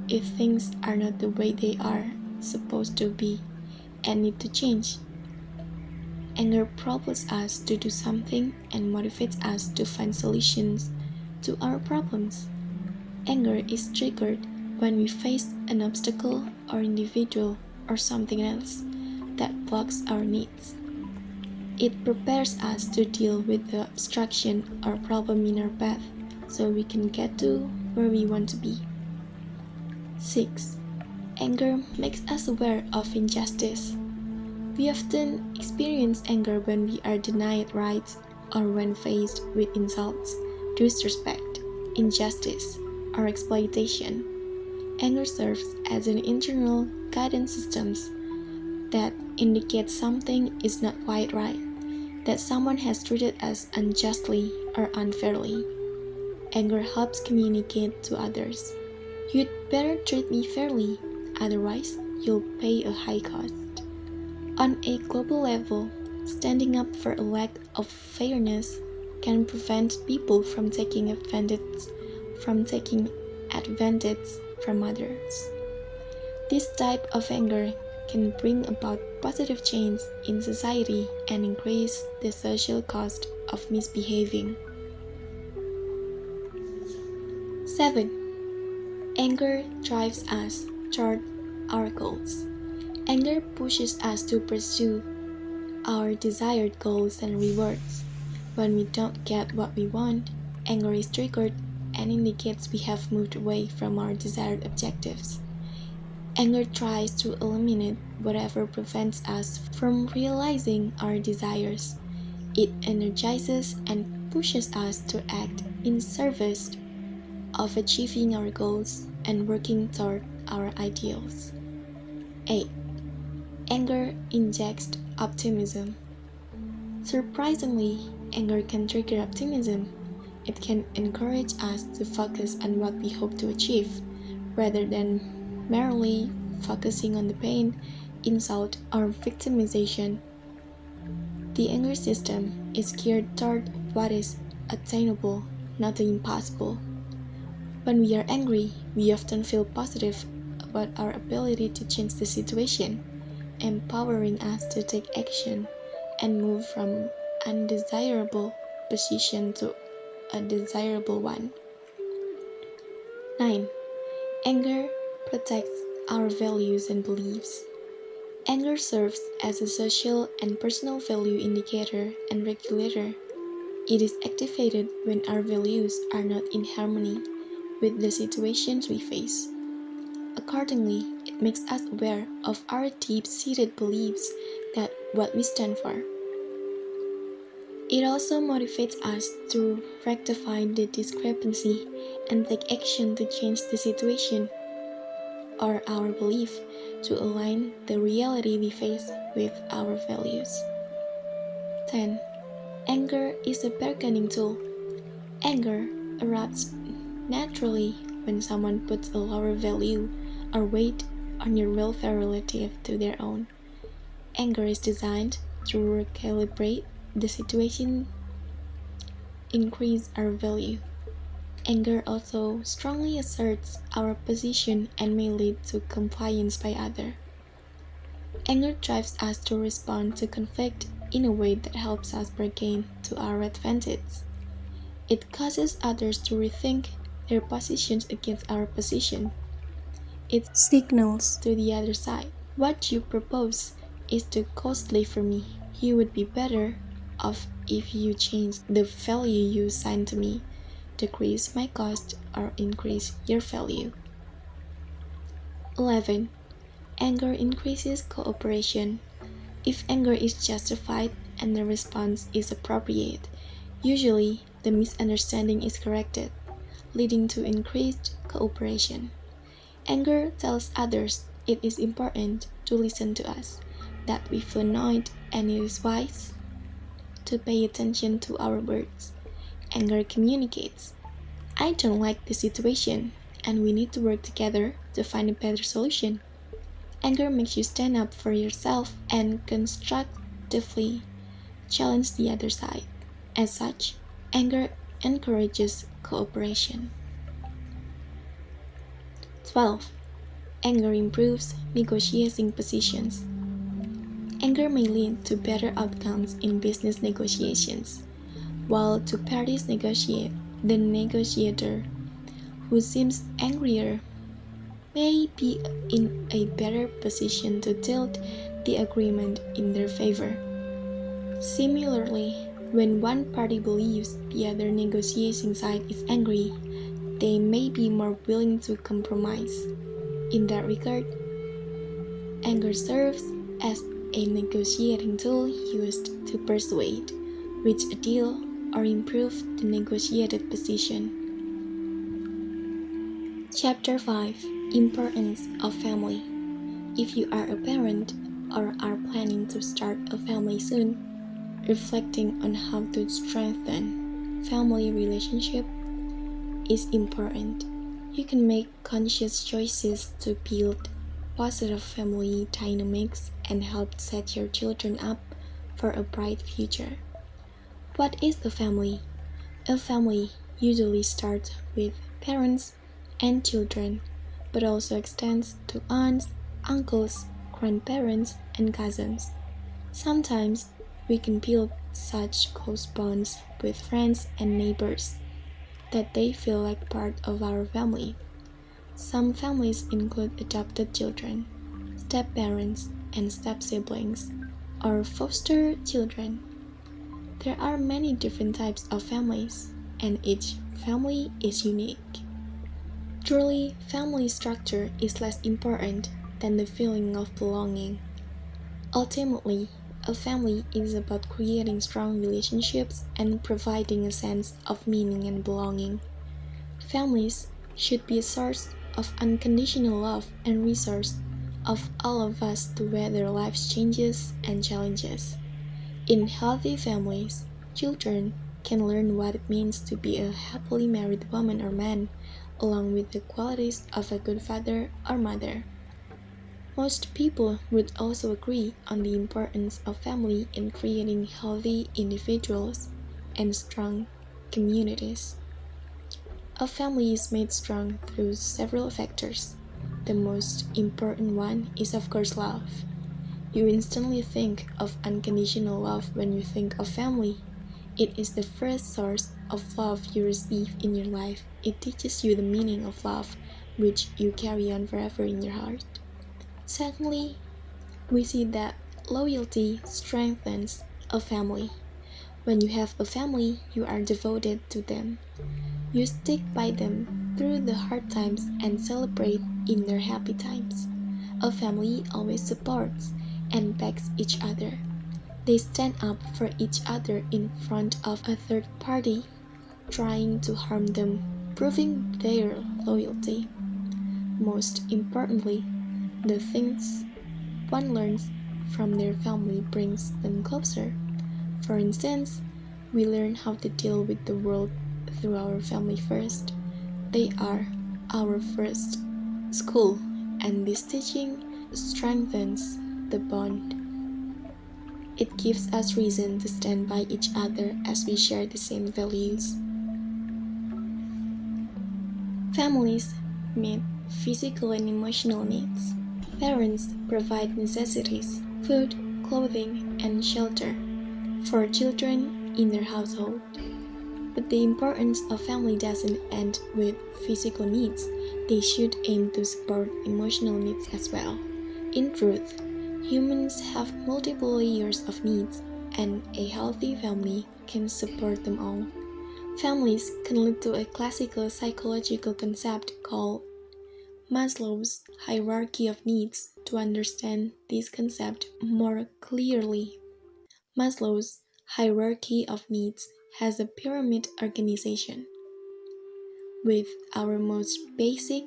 if things are not the way they are supposed to be and need to change. Anger propels us to do something and motivates us to find solutions to our problems. Anger is triggered when we face an obstacle or individual or something else that blocks our needs. It prepares us to deal with the obstruction or problem in our path so we can get to where we want to be. 6. Anger makes us aware of injustice. We often experience anger when we are denied rights or when faced with insults, disrespect, injustice, or exploitation. Anger serves as an internal guidance system that indicates something is not quite right, that someone has treated us unjustly or unfairly. Anger helps communicate to others. You'd better treat me fairly, otherwise you'll pay a high cost. On a global level, standing up for a lack of fairness can prevent people from taking advantage from others. This type of anger can bring about positive change in society and increase the social cost of misbehaving. 7. Anger drives us toward our goals. Anger pushes us to pursue our desired goals and rewards. When we don't get what we want, anger is triggered and indicates we have moved away from our desired objectives. Anger tries to eliminate whatever prevents us from realizing our desires. It energizes and pushes us to act in service of achieving our goals and working toward our ideals. 8. Anger injects optimism. Surprisingly, anger can trigger optimism. It can encourage us to focus on what we hope to achieve, rather than merely focusing on the pain, insult, or victimization. The anger system is geared toward what is attainable, not the impossible. When we are angry, we often feel positive about our ability to change the situation, empowering us to take action and move from undesirable position to a desirable one. 9. Anger protects our values and beliefs. Anger serves as a social and personal value indicator and regulator. It is activated when our values are not in harmony with the situations we face. Accordingly, it makes us aware of our deep-seated beliefs that what we stand for. It also motivates us to rectify the discrepancy and take action to change the situation or our belief to align the reality we face with our values. 10. Anger is a bargaining tool. Anger erupts naturally when someone puts a lower value or weight on your welfare relative to their own. Anger is designed to recalibrate the situation, increase our value. Anger also strongly asserts our position and may lead to compliance by others. Anger drives us to respond to conflict in a way that helps us bargain to our advantage. It causes others to rethink their positions against our position. It signals to the other side, what you propose is too costly for me. You would be better off if you changed the value you assign to me, decrease my cost or increase your value. 11. Anger increases cooperation. If anger is justified and the response is appropriate, usually the misunderstanding is corrected, leading to increased cooperation. Anger tells others it is important to listen to us, that we feel annoyed and it is wise to pay attention to our words. Anger communicates, I don't like the situation, and we need to work together to find a better solution. Anger makes you stand up for yourself and constructively challenge the other side. As such, anger encourages cooperation. 12. Anger improves negotiating positions. Anger may lead to better outcomes in business negotiations. While two parties negotiate, the negotiator who seems angrier may be in a better position to tilt the agreement in their favor. Similarly, when one party believes the other negotiating side is angry, they may be more willing to compromise. In that regard, anger serves as a negotiating tool used to persuade, reach a deal, or improve the negotiated position. Chapter 5. Importance of Family. If you are a parent or are planning to start a family soon, reflecting on how to strengthen family relationship is important. You can make conscious choices to build positive family dynamics and help set your children up for a bright future. What is a family? A family usually starts with parents and children, but also extends to aunts, uncles, grandparents, and cousins. Sometimes we can build such close bonds with friends and neighbors that they feel like part of our family. Some families include adopted children, step-parents, and step-siblings, or foster children. There are many different types of families, and each family is unique. Truly, family structure is less important than the feeling of belonging. Ultimately, a family is about creating strong relationships and providing a sense of meaning and belonging. Families should be a source of unconditional love and resource of all of us to weather life's changes and challenges. In healthy families, children can learn what it means to be a happily married woman or man, along with the qualities of a good father or mother. Most people would also agree on the importance of family in creating healthy individuals and strong communities. A family is made strong through several factors. The most important one is, of course, love. You instantly think of unconditional love when you think of family. It is the first source of love you receive in your life. It teaches you the meaning of love, which you carry on forever in your heart. Secondly, we see that loyalty strengthens a family. When you have a family, you are devoted to them. You stick by them through the hard times and celebrate in their happy times. A family always supports and backs each other. They stand up for each other in front of a third party trying to harm them, proving their loyalty. Most importantly, the things one learns from their family brings them closer. For instance, we learn how to deal with the world through our family first. They are our first school, and this teaching strengthens the bond. It gives us reason to stand by each other as we share the same values. Families meet physical and emotional needs. Parents provide necessities, food, clothing, and shelter for children in their household. But the importance of family doesn't end with physical needs. They should aim to support emotional needs as well. In truth, Humans have multiple layers of needs, and a healthy family can support them all. Families can lead to a classical psychological concept called Maslow's hierarchy of needs. To understand this concept more clearly, Maslow's hierarchy of needs has a pyramid organization, with our most basic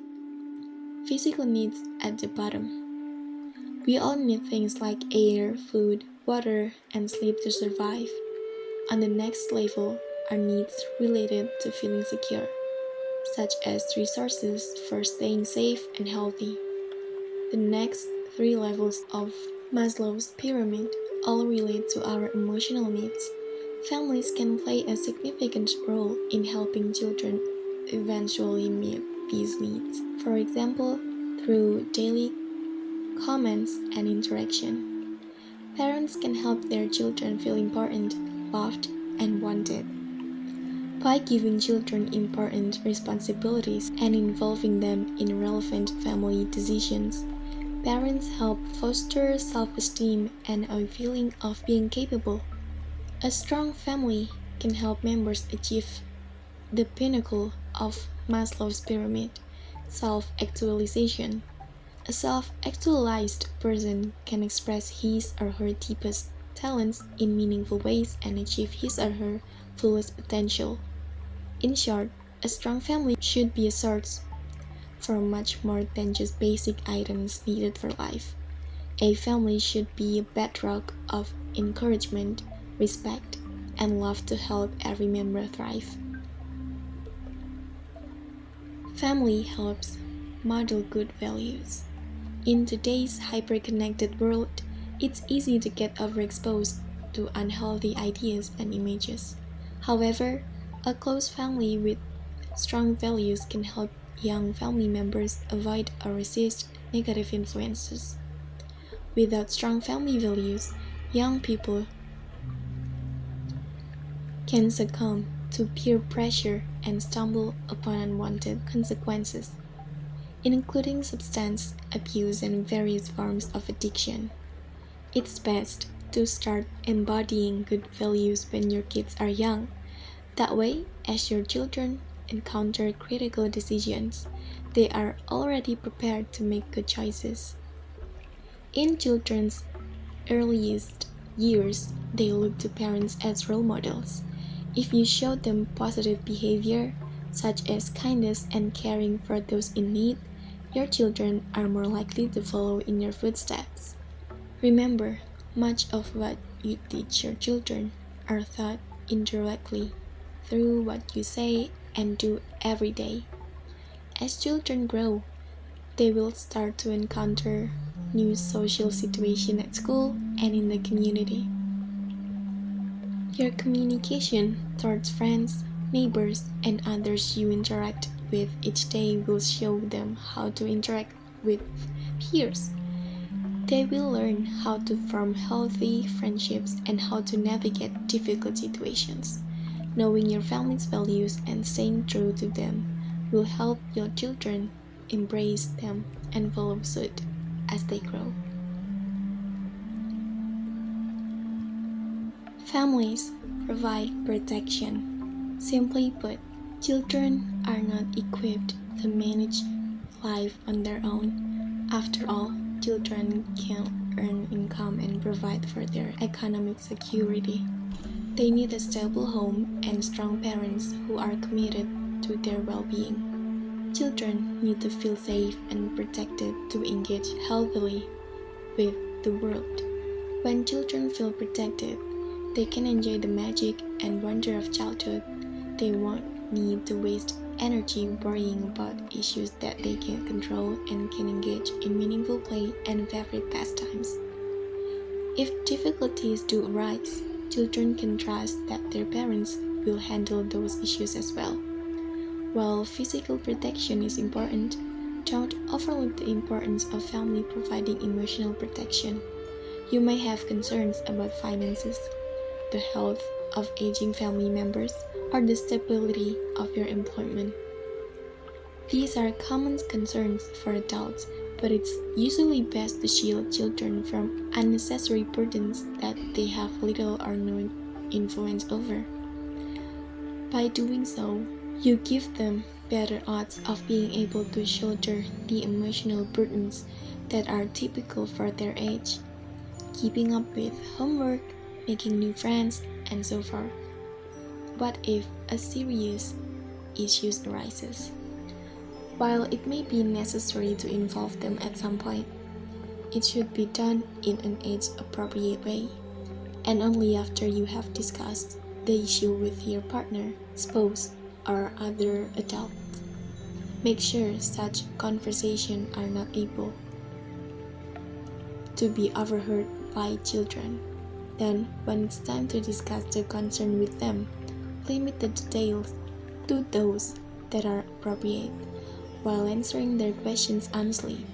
physical needs at the bottom. We all need things like air, food, water, and sleep to survive. On the next level are needs related to feeling secure, such as resources for staying safe and healthy. The next three levels of Maslow's pyramid all relate to our emotional needs. Families can play a significant role in helping children eventually meet these needs. For example, through daily comments and interaction. Parents can help their children feel important, loved, and wanted. By giving children important responsibilities and involving them in relevant family decisions, parents help foster self-esteem and a feeling of being capable. A strong family can help members achieve the pinnacle of Maslow's pyramid, self-actualization. A self-actualized person can express his or her deepest talents in meaningful ways and achieve his or her fullest potential. In short, a strong family should be a source for much more than just basic items needed for life. A family should be a bedrock of encouragement, respect, and love to help every member thrive. Family helps model good values. In today's hyper-connected world, it's easy to get overexposed to unhealthy ideas and images. However, a close family with strong values can help young family members avoid or resist negative influences. Without strong family values, young people can succumb to peer pressure and stumble upon unwanted consequences, including substance abuse and various forms of addiction. It's best to start embodying good values when your kids are young. That way, as your children encounter critical decisions, they are already prepared to make good choices. In children's earliest years, they look to parents as role models. If you show them positive behavior, such as kindness and caring for those in need, your children are more likely to follow in your footsteps. Remember, much of what you teach your children are taught indirectly through what you say and do every day. As children grow, they will start to encounter new social situations at school and in the community. Your communication towards friends, neighbors, and others you interact with each day will show them how to interact with peers. They will learn how to form healthy friendships and how to navigate difficult situations. Knowing your family's values and staying true to them will help your children embrace them and follow suit as they grow. Families provide protection. Simply put, children are not equipped to manage life on their own. After all, children can earn income and provide for their economic security. They need a stable home and strong parents who are committed to their well-being. Children need to feel safe and protected to engage healthily with the world. When children feel protected, they can enjoy the magic and wonder of childhood. They won't need to waste energy worrying about issues that they can't control and can engage in meaningful play and favorite pastimes. If difficulties do arise, children can trust that their parents will handle those issues as well. While physical protection is important, don't overlook the importance of family providing emotional protection. You may have concerns about finances, the health of aging family members, or the stability of your employment. These are common concerns for adults, but it's usually best to shield children from unnecessary burdens that they have little or no influence over. By doing so, you give them better odds of being able to shoulder the emotional burdens that are typical for their age, keeping up with homework, making new friends, and so forth. What if a serious issue arises? While it may be necessary to involve them at some point, it should be done in an age-appropriate way, and only after you have discussed the issue with your partner, spouse, or other adult. Make sure such conversations are not able to be overheard by children. Then, when it's time to discuss the concern with them, limit the details to those that are appropriate, while answering their questions honestly.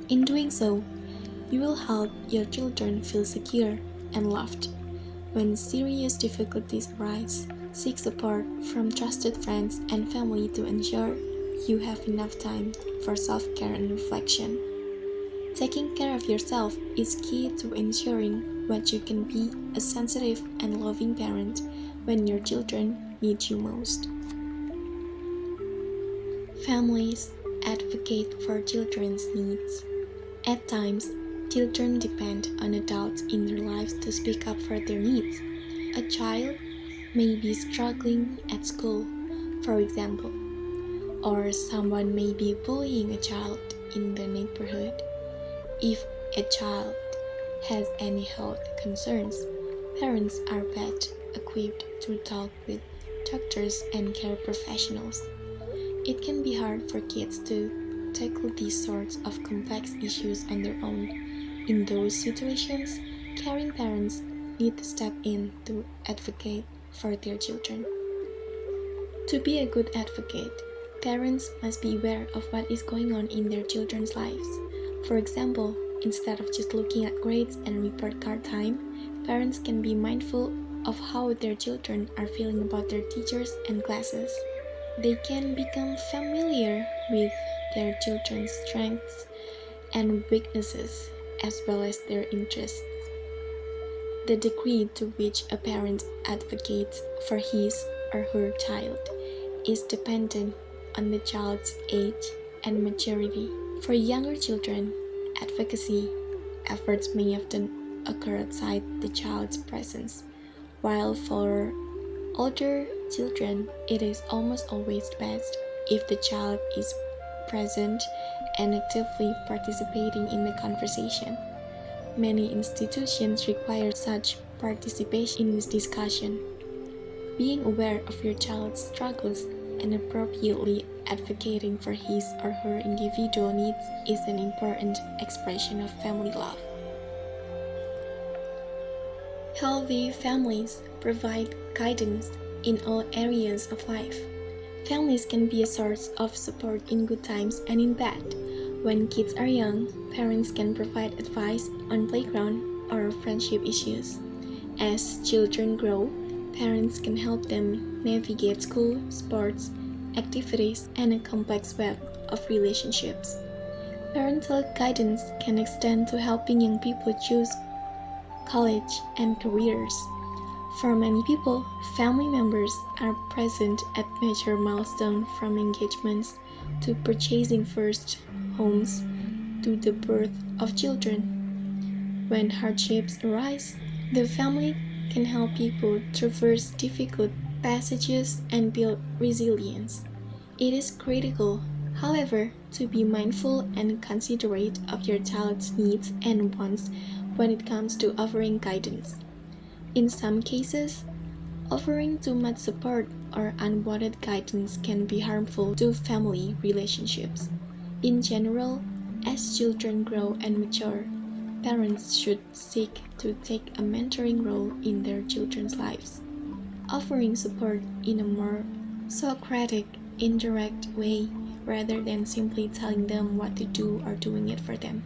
In doing so, you will help your children feel secure and loved. When serious difficulties arise, seek support from trusted friends and family to ensure you have enough time for self-care and reflection. Taking care of yourself is key to ensuring that you can be a sensitive and loving parent when your children need you most. Families advocate for children's needs. At times, children depend on adults in their lives to speak up for their needs. A child may be struggling at school, for example, or someone may be bullying a child in the neighborhood. If a child has any health concerns, parents are best equipped to talk with doctors and care professionals. It can be hard for kids to tackle these sorts of complex issues on their own. In those situations, caring parents need to step in to advocate for their children. To be a good advocate, parents must be aware of what is going on in their children's lives. For example, instead of just looking at grades and report card time, parents can be mindful of how their children are feeling about their teachers and classes. They can become familiar with their children's strengths and weaknesses, as well as their interests. The degree to which a parent advocates for his or her child is dependent on the child's age and maturity. For younger children, advocacy efforts may often occur outside the child's presence, while for older children, it is almost always best if the child is present and actively participating in the conversation. Many institutions require such participation in this discussion. Being aware of your child's struggles and appropriately advocating for his or her individual needs is an important expression of family love. Healthy families provide guidance in all areas of life. Families can be a source of support in good times and in bad. When kids are young, parents can provide advice on playground or friendship issues. As children grow, parents can help them navigate school, sports, activities, and a complex web of relationships. Parental guidance can extend to helping young people choose college and careers. For many people, family members are present at major milestones, from engagements to purchasing first homes to the birth of children. When hardships arise, the family can help people traverse difficult passages and build resilience. It is critical, however, to be mindful and considerate of your child's needs and wants when it comes to offering guidance. In some cases, offering too much support or unwanted guidance can be harmful to family relationships. In general, as children grow and mature, parents should seek to take a mentoring role in their children's lives, offering support in a more Socratic, indirect way rather than simply telling them what to do or doing it for them.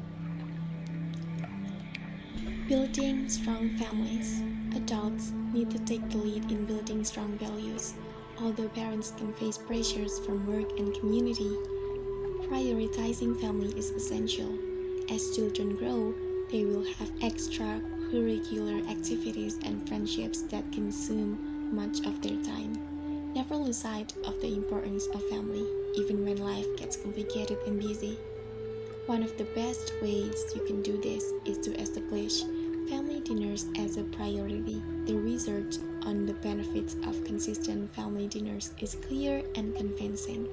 Building strong families. Adults need to take the lead in building strong values. Although parents can face pressures from work and community, Prioritizing family is essential. As children grow, they will have extracurricular activities and friendships that consume much of their time. Never lose sight of the importance of family, even when life gets complicated and busy. One of the best ways you can do this is to establish family dinners as a priority. The research on the benefits of consistent family dinners is clear and convincing.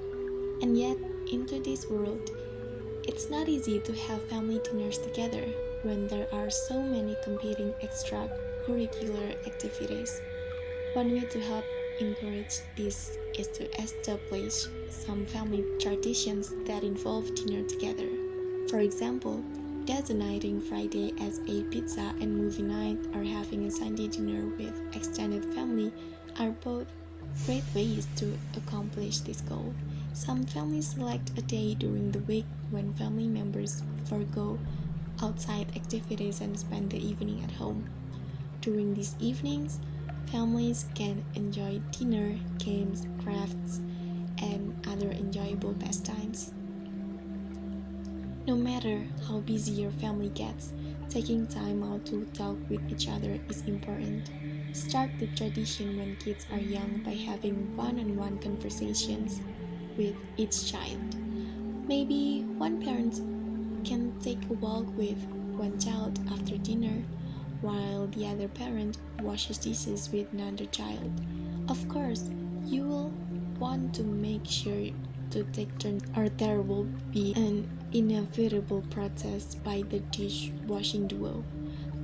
And yet, in today's world, it's not easy to have family dinners together when there are so many competing extracurricular activities. One way to help encourage this is to establish some family traditions that involve dinner together. For example, designating Friday as a pizza and movie night or having a Sunday dinner with extended family are both great ways to accomplish this goal. Some families select a day during the week when family members forego outside activities and spend the evening at home. During these evenings, families can enjoy dinner, games, crafts, and other enjoyable pastimes. No matter how busy your family gets, taking time out to talk with each other is important. Start the tradition when kids are young by having one-on-one conversations with each child. Maybe one parent can take a walk with one child after dinner, while the other parent washes dishes with another child. Of course, you will want to make sure to take turns, or there will be an inevitable protest by the dishwashing duo.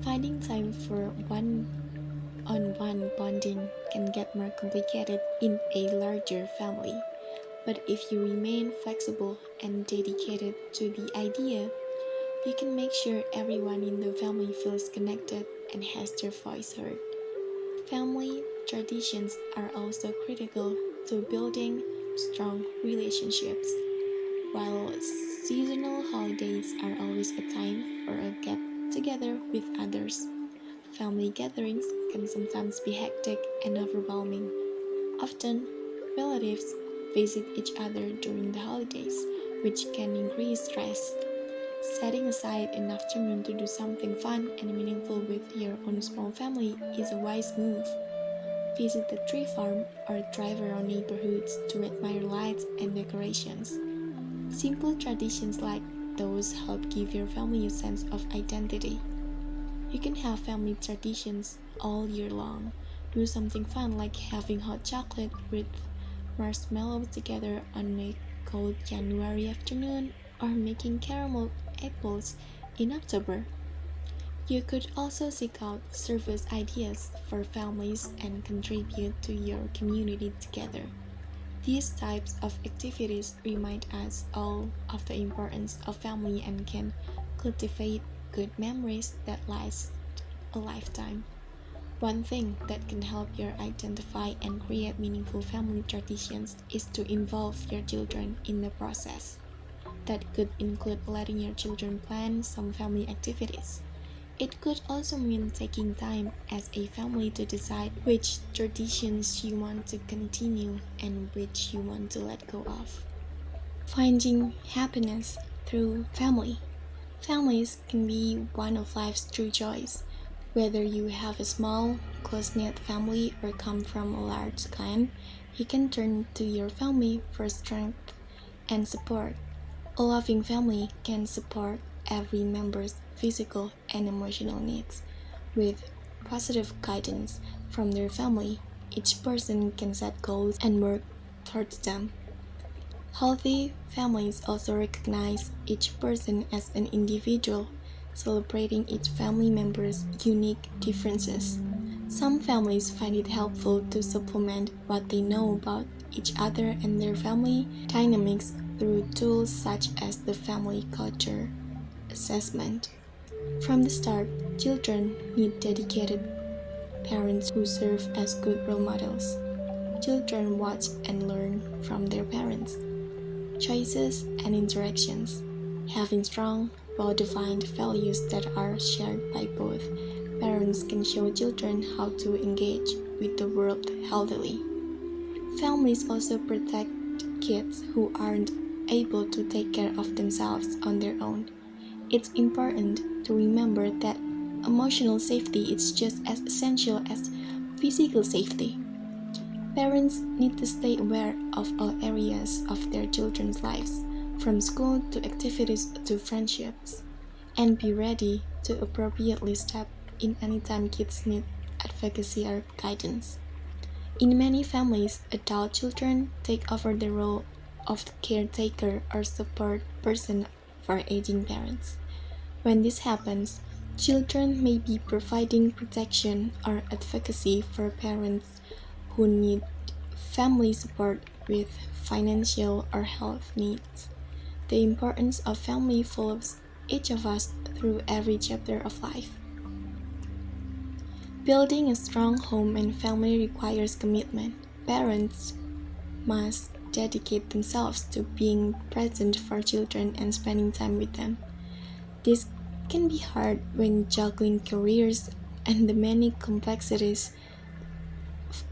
Finding time for one-on-one bonding can get more complicated in a larger family. But if you remain flexible and dedicated to the idea, you can make sure everyone in the family feels connected and has their voice heard. Family traditions are also critical to building strong relationships. While seasonal holidays are always a time for a get together with others, family gatherings can sometimes be hectic and overwhelming. Often, relatives visit each other during the holidays, which can increase stress. Setting aside an afternoon to do something fun and meaningful with your own small family is a wise move. Visit the tree farm or drive around neighborhoods to admire lights and decorations. Simple traditions like those help give your family a sense of identity. You can have family traditions all year long. Do something fun like having hot chocolate with marshmallows together on a cold January afternoon or making caramel apples in October. You could also seek out service ideas for families and contribute to your community together. These types of activities remind us all of the importance of family and can cultivate good memories that last a lifetime. One thing that can help you identify and create meaningful family traditions is to involve your children in the process. That could include letting your children plan some family activities. It could also mean taking time as a family to decide which traditions you want to continue and which you want to let go of. Finding happiness through family. Families can be one of life's true joys. Whether you have a small, close-knit family or come from a large clan, you can turn to your family for strength and support. A loving family can support every member's physical and emotional needs. With positive guidance from their family, each person can set goals and work towards them. Healthy families also recognize each person as an individual, celebrating each family member's unique differences. Some families find it helpful to supplement what they know about each other and their family dynamics through tools such as the family culture assessment. From the start, children need dedicated parents who serve as good role models. Children watch and learn from their parents' choices and interactions. Having strong, well-defined values that are shared by both parents can show children how to engage with the world healthily. Families also protect kids who aren't able to take care of themselves on their own. It's important to remember that emotional safety is just as essential as physical safety. Parents need to stay aware of all areas of their children's lives, from school to activities to friendships, and be ready to appropriately step in anytime kids need advocacy or guidance. In many families, adult children take over the role of caretaker or support person for aging parents. When this happens, children may be providing protection or advocacy for parents who need family support with financial or health needs. The importance of family follows each of us through every chapter of life. Building a strong home and family requires commitment. Parents must dedicate themselves to being present for children and spending time with them. This can be hard when juggling careers and the many complexities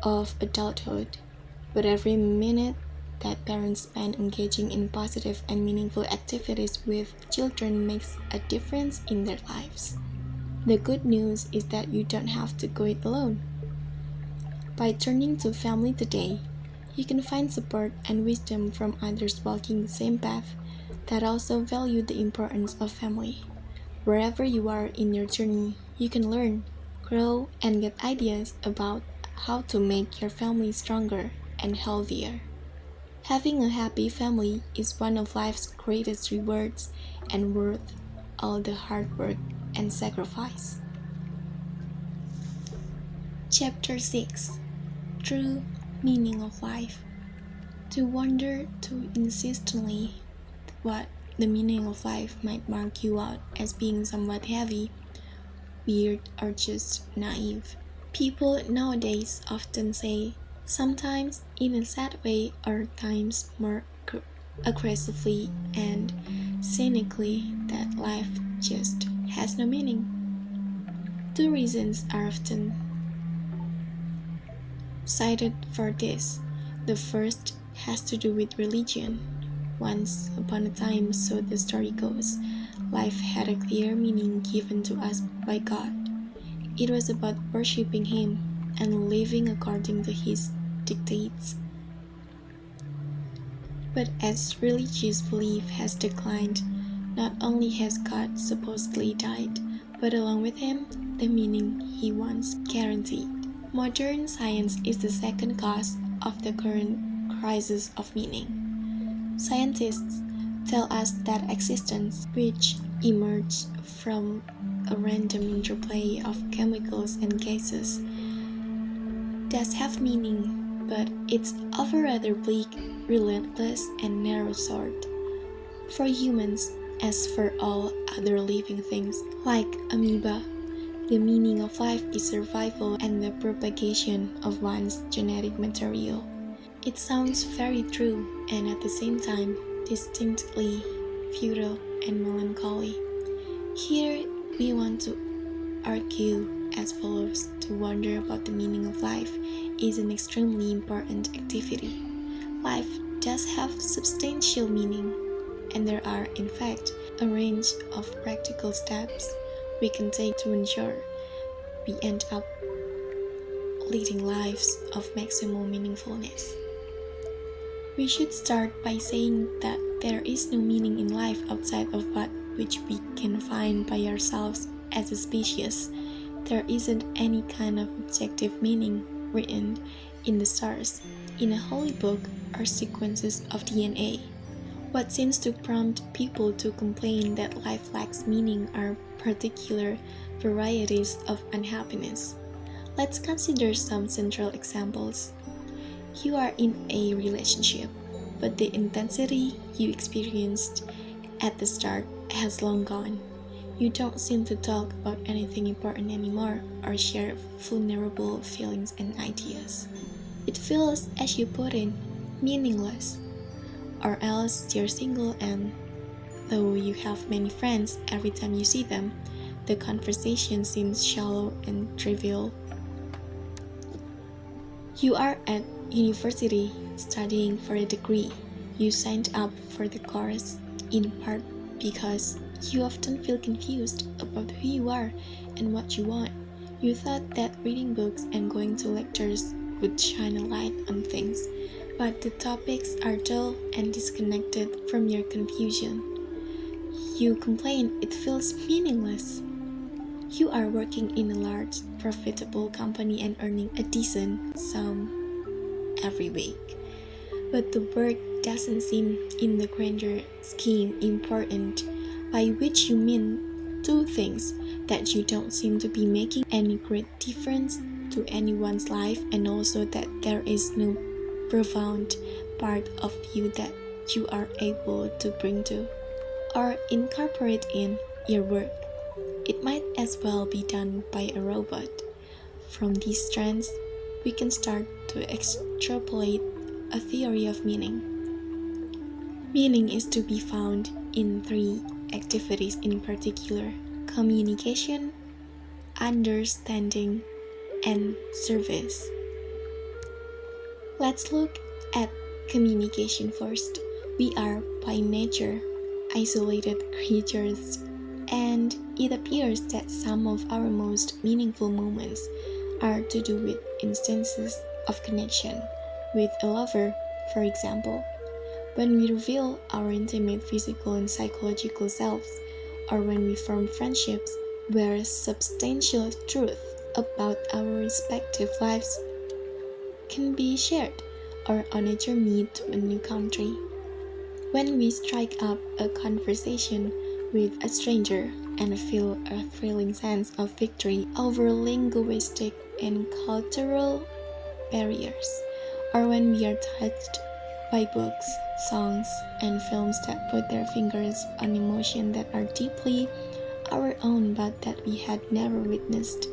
of adulthood, but every minute that parents spend engaging in positive and meaningful activities with children makes a difference in their lives. The good news is that you don't have to go it alone. By turning to family today, you can find support and wisdom from others walking the same path that also value the importance of family. Wherever you are in your journey, you can learn, grow, and get ideas about how to make your family stronger and healthier. Having a happy family is one of life's greatest rewards and worth all the hard work and sacrifice. Chapter 6: True Meaning of Life. To wonder too insistently what the meaning of life might mark you out as being somewhat heavy, weird, or just naive. People nowadays often say, sometimes in a sad way or times more aggressively and cynically, that life just has no meaning. Two reasons are often cited for this. The first has to do with religion. Once upon a time, so the story goes, life had a clear meaning given to us by God. It was about worshipping Him and living according to His dictates. But as religious belief has declined, not only has God supposedly died, but along with Him, the meaning He once guaranteed. Modern science is the second cause of the current crisis of meaning. Scientists tell us that existence, which emerged from a random interplay of chemicals and gases, does have meaning, but it's of a rather bleak, relentless, and narrow sort. For humans, as for all other living things, like amoeba, the meaning of life is survival and the propagation of one's genetic material. It sounds very true and at the same time distinctly futile and melancholy. Here we want to argue as follows: to wonder about the meaning of life is an extremely important activity. Life does have substantial meaning, and there are, in fact, a range of practical steps we can take to ensure we end up leading lives of maximum meaningfulness. We should start by saying that there is no meaning in life outside of that which we can find by ourselves as a species. There isn't any kind of objective meaning written in the stars, in a holy book, or sequences of DNA. What seems to prompt people to complain that life lacks meaning are particular varieties of unhappiness. Let's consider some central examples. You are in a relationship, but the intensity you experienced at the start has long gone. You don't seem to talk about anything important anymore or share vulnerable feelings and ideas. It feels, as you put it, meaningless. Or else you're single and, though you have many friends, every time you see them, the conversation seems shallow and trivial. You are at university studying for a degree. You signed up for the course in part because you often feel confused about who you are and what you want. You thought that reading books and going to lectures would shine a light on things, but the topics are dull and disconnected from your confusion. You complain it feels meaningless. You are working in a large, profitable company and earning a decent sum every week. But the work doesn't seem in the grander scheme important, by which you mean two things: that you don't seem to be making any great difference to anyone's life, and also that there is no profound part of you that you are able to bring to or incorporate in your work. It might as well be done by a robot. From these strands, we can start to extrapolate a theory of meaning. Meaning is to be found in three activities in particular: communication, understanding, and service. Let's look at communication first. We are, by nature, isolated creatures, and it appears that some of our most meaningful moments are to do with instances of connection with a lover, for example. When we reveal our intimate physical and psychological selves, or when we form friendships where substantial truth about our respective lives can be shared, or on a journey to a new country. When we strike up a conversation with a stranger and feel a thrilling sense of victory over linguistic and cultural barriers, or when we are touched by books, songs, and films that put their fingers on emotions that are deeply our own but that we had never witnessed,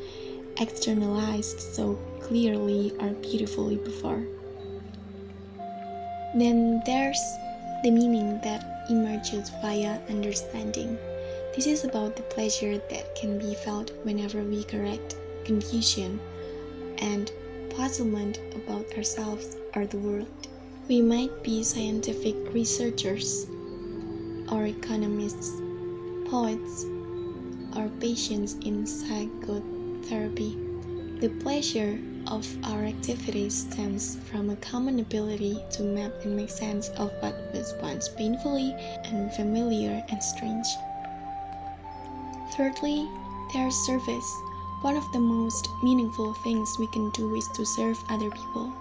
externalized so clearly or beautifully before. Then there's the meaning that emerges via understanding. This is about the pleasure that can be felt whenever we correct confusion and puzzlement about ourselves or the world. We might be scientific researchers, or economists, poets, or patients in psychotherapy. The pleasure of our activities stems from a common ability to map and make sense of what was once painfully unfamiliar and strange. Thirdly, there's service. One of the most meaningful things we can do is to serve other people,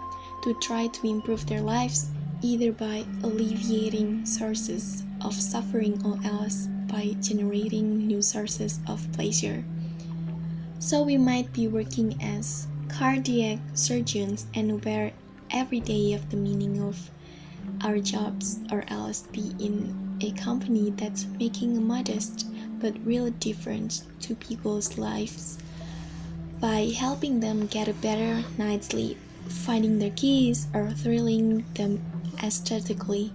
to try to improve their lives, either by alleviating sources of suffering or else by generating new sources of pleasure. So we might be working as cardiac surgeons and aware every day of the meaning of our jobs, or else be in a company that's making a modest but real difference to people's lives by helping them get a better night's sleep, finding their keys, or thrilling them aesthetically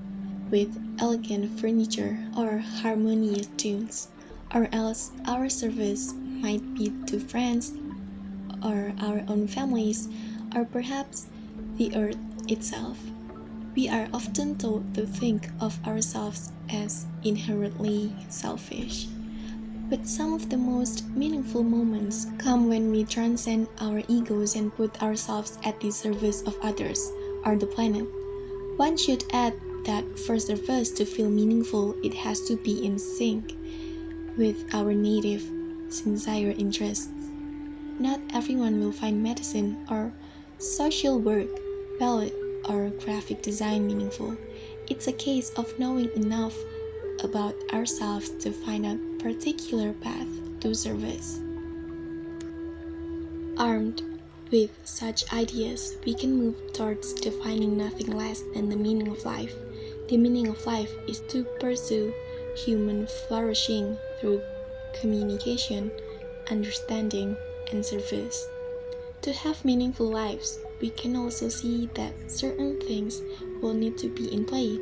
with elegant furniture or harmonious tunes. Or else our service might be to friends or our own families, or perhaps the earth itself. We are often told to think of ourselves as inherently selfish. But some of the most meaningful moments come when we transcend our egos and put ourselves at the service of others or the planet. One should add that for service to feel meaningful, it has to be in sync with our native, sincere interests. Not everyone will find medicine or social work, ballet, or graphic design meaningful. It's a case of knowing enough about ourselves to find a particular path to service. Armed with such ideas, we can move towards defining nothing less than the meaning of life. The meaning of life is to pursue human flourishing through communication, understanding, and service. To have meaningful lives, we can also see that certain things will need to be in play.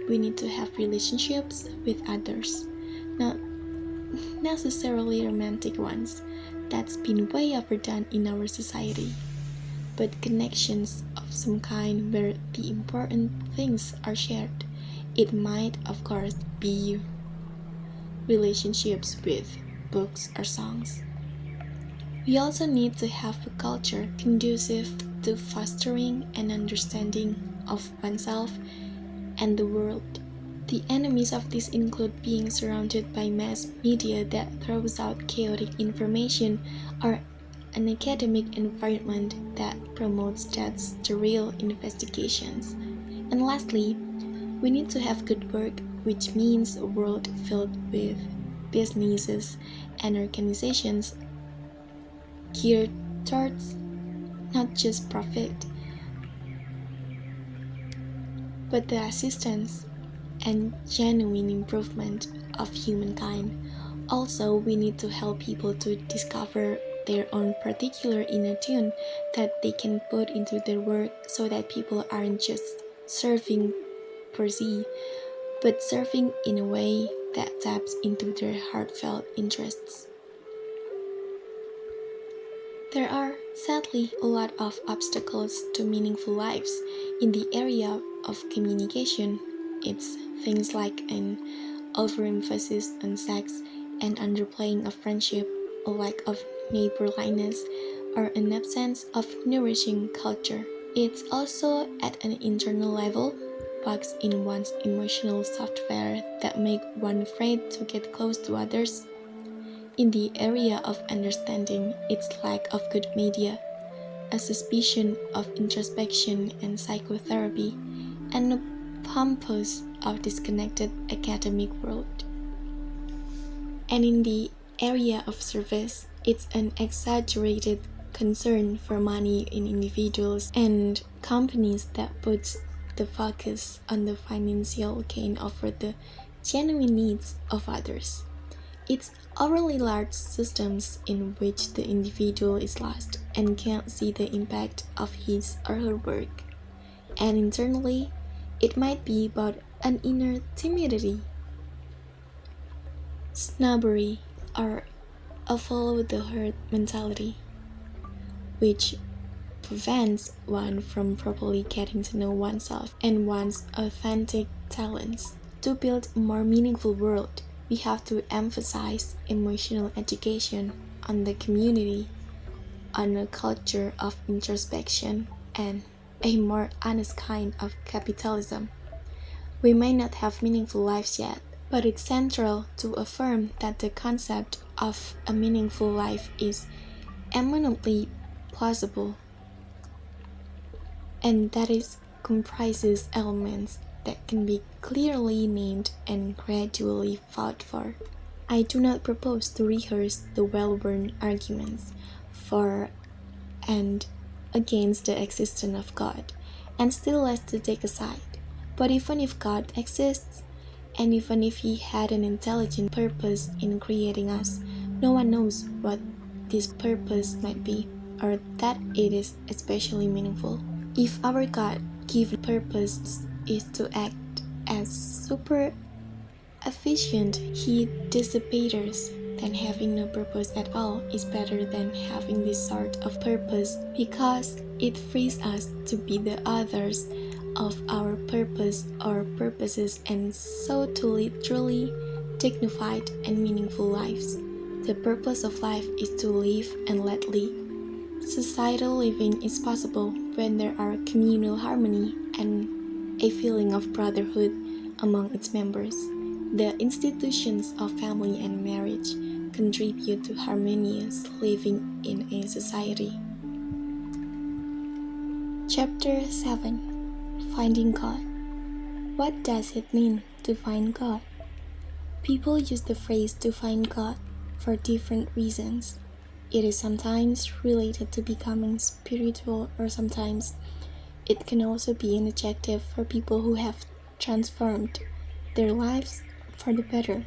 We need to have relationships with others, not necessarily romantic ones. That's been way overdone in our society. But connections of some kind where the important things are shared, It might, of course, be relationships with books or songs. We also need to have a culture conducive to fostering an understanding of oneself and the world. The enemies of this include being surrounded by mass media that throws out chaotic information or an academic environment that promotes deaths to real investigations. And lastly, we need to have good work, which means a world filled with businesses and organizations geared towards not just profit, but the assistance and genuine improvement of humankind. Also, we need to help people to discover their own particular inner tune that they can put into their work so that people aren't just serving per se, but serving in a way that taps into their heartfelt interests. There are, sadly, a lot of obstacles to meaningful lives in the area of communication. It's things like an overemphasis on sex, an underplaying of friendship, a lack of neighborliness, or an absence of nourishing culture. It's also at an internal level, bugs in one's emotional software that make one afraid to get close to others. In the area of understanding, its lack of good media, a suspicion of introspection and psychotherapy, and a pompous of disconnected academic world. And in the area of service, it's an exaggerated concern for money in individuals and companies that puts the focus on the financial gain over the genuine needs of others. It's overly large systems in which the individual is lost and can't see the impact of his or her work. And internally, it might be about an inner timidity, snobbery, or a follow-the-herd mentality, which prevents one from properly getting to know oneself and one's authentic talents. To build a more meaningful world, we have to emphasize emotional education on the community, on a culture of introspection, and a more honest kind of capitalism. We may not have meaningful lives yet, but it's central to affirm that the concept of a meaningful life is eminently plausible, and that it comprises elements that can be clearly named and gradually fought for. I do not propose to rehearse the well-worn arguments for and against the existence of God, and still less to take a side. But even if God exists, and even if He had an intelligent purpose in creating us, no one knows what this purpose might be, or that it is especially meaningful. If our God-given purpose is to act as super efficient heat dissipators, then having no purpose at all is better than having this sort of purpose, because it frees us to be the authors of our purpose or purposes, and so to lead truly dignified and meaningful lives. The purpose of life is to live and let live. Societal living is possible when there are communal harmony and a feeling of brotherhood among its members. The institutions of family and marriage contribute to harmonious living in a society. Chapter 7. Finding God. What does it mean to find God? People use the phrase to find God for different reasons. It is sometimes related to becoming spiritual, or sometimes it can also be an adjective for people who have transformed their lives for the better,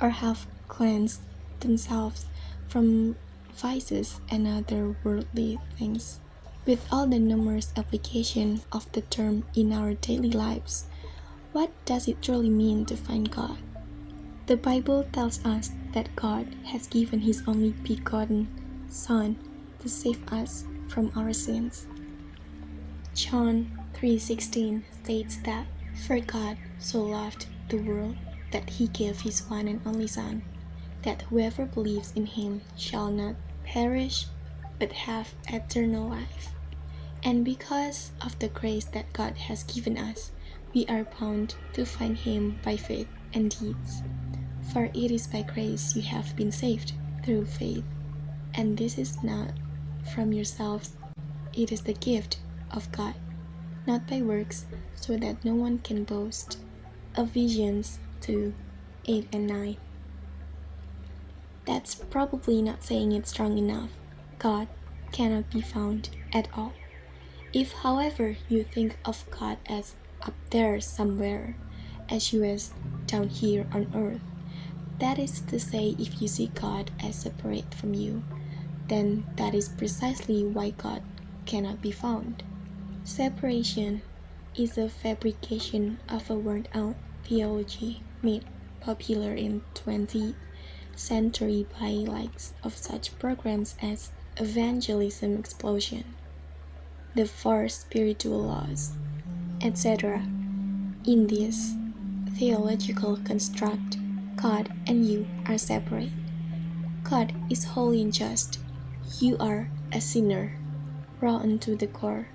or have cleansed themselves from vices and other worldly things. With all the numerous applications of the term in our daily lives, what does it truly mean to find God? The Bible tells us that God has given His only begotten Son to save us from our sins. John 3:16 states that For God so loved the world that he gave his one and only Son, that whoever believes in him shall not perish, but have eternal life. And because of the grace that God has given us, we are bound to find him by faith and deeds. For it is by grace you have been saved, through faith. And this is not from yourselves, it is the gift of God, not by works, so that no one can boast. Ephesians 2:8 and 9. That's probably not saying it strong enough. God cannot be found at all. If, however, you think of God as up there somewhere, as you as down here on earth, that is to say, if you see God as separate from you, then that is precisely why God cannot be found. Separation is a fabrication of a worn-out theology made popular in 20th century by likes of such programs as Evangelism Explosion, the Four Spiritual Laws, etc. In this theological construct, God and you are separate. God is holy and just. You are a sinner, rotten to the core.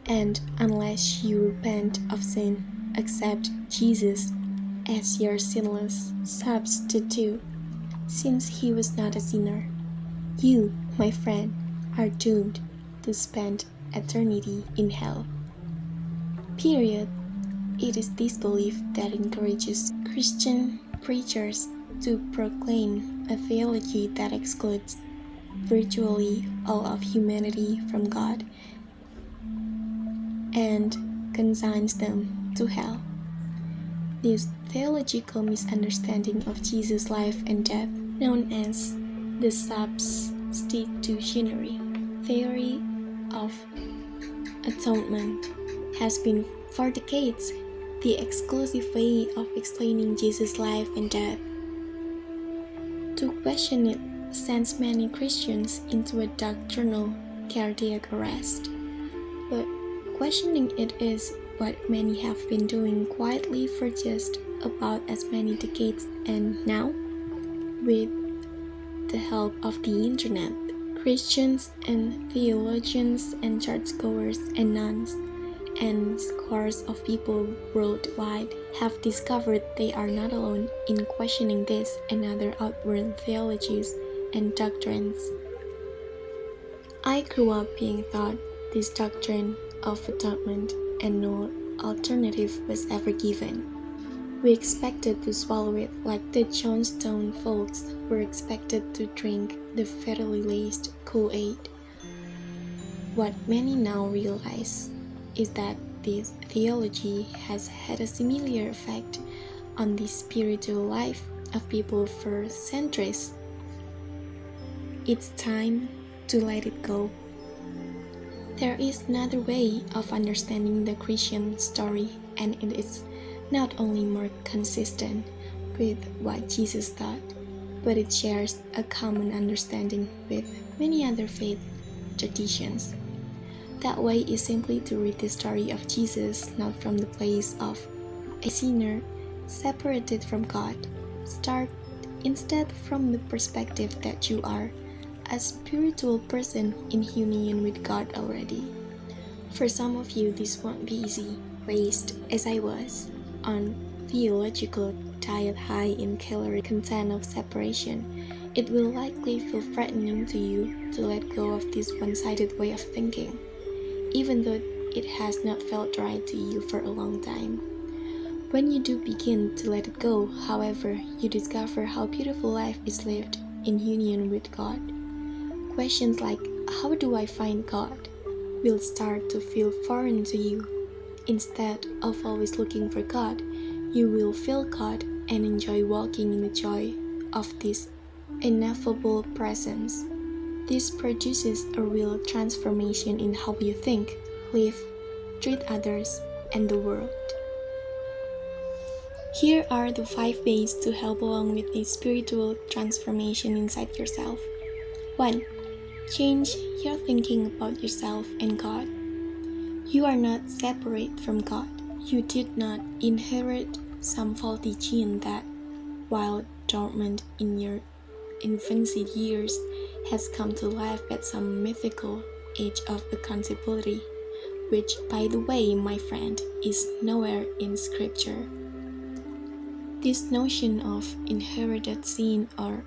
And unless you repent of sin, accept Jesus as your sinless substitute, since he was not a sinner, you, my friend, are doomed to spend eternity in hell. Period. It is this belief that encourages Christian preachers to proclaim a theology that excludes virtually all of humanity from God and consigns them to hell. This theological misunderstanding of Jesus' life and death, known as the substitutionary theory of atonement, has been for decades the exclusive way of explaining Jesus' life and death. To question it sends many Christians into a doctrinal cardiac arrest, but questioning it is what many have been doing quietly for just about as many decades, and now, with the help of the internet, Christians and theologians and churchgoers and nuns and scores of people worldwide have discovered they are not alone in questioning this and other outward theologies and doctrines. I grew up being taught this doctrine of atonement and no alternative was ever given. We expected to swallow it like the Johnstone folks were expected to drink the fatally laced Kool-Aid. What many now realize is that this theology has had a similar effect on the spiritual life of people for centuries. It's time to let it go. There is another way of understanding the Christian story, and it is not only more consistent with what Jesus taught, but it shares a common understanding with many other faith traditions. That way is simply to read the story of Jesus not from the place of a sinner separated from God. Start instead from the perspective that you are a spiritual person in union with God already. For some of you, this won't be easy, raised as I was on theological diet high in calorie content of separation. It will likely feel threatening to you to let go of this one-sided way of thinking, even though it has not felt right to you for a long time. When you do begin to let it go, however, you discover how beautiful life is lived in union with God. Questions like, how do I find God, will start to feel foreign to you. Instead of always looking for God, you will feel God and enjoy walking in the joy of this ineffable presence. This produces a real transformation in how you think, live, treat others, and the world. Here are the 5 ways to help along with this spiritual transformation inside yourself. 1. Change your thinking about yourself and God. You are not separate from God. You did not inherit some faulty gene that, while dormant in your infancy years, has come to life at some mythical age of accountability, which, by the way, my friend, is nowhere in scripture. This notion of inherited sin or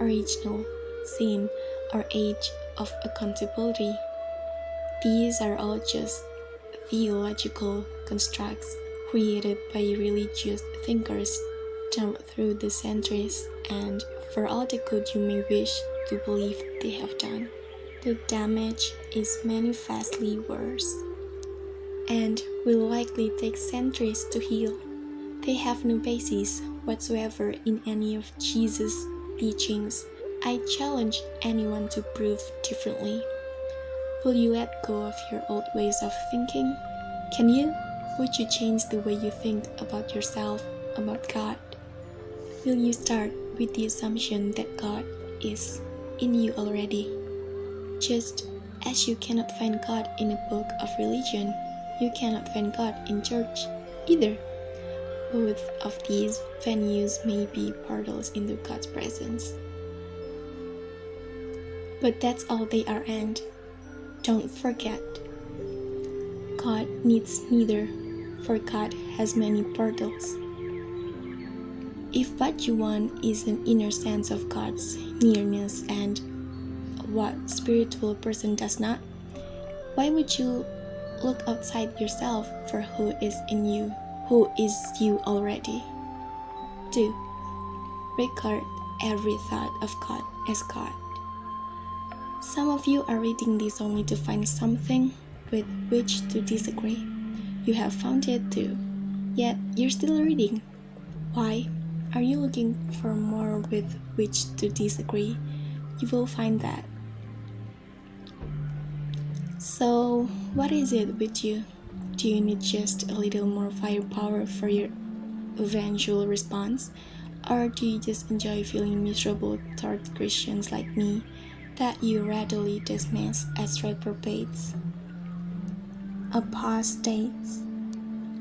original sin or age of accountability, these are all just theological constructs created by religious thinkers down through the centuries, and for all the good you may wish to believe they have done, the damage is manifestly worse and will likely take centuries to heal. They have no basis whatsoever in any of Jesus' teachings. I challenge anyone to prove differently. Will you let go of your old ways of thinking? Can you? Would you change the way you think about yourself, about God? Will you start with the assumption that God is in you already? Just as you cannot find God in a book of religion, you cannot find God in church either. Both of these venues may be portals into God's presence, but that's all they are, and don't forget, God needs neither, for God has many portals. If what you want is an inner sense of God's nearness, and what spiritual person does not, why would you look outside yourself for who is in you, who is you already? 2. Regard every thought of God as God. Some of you are reading this only to find something with which to disagree. You have found it too, yet you're still reading. Why? Are you looking for more with which to disagree? You will find that. So, what is it with you? Do you need just a little more firepower for your eventual response? Or do you just enjoy feeling miserable toward Christians like me that you readily dismiss as reprobates, apostates,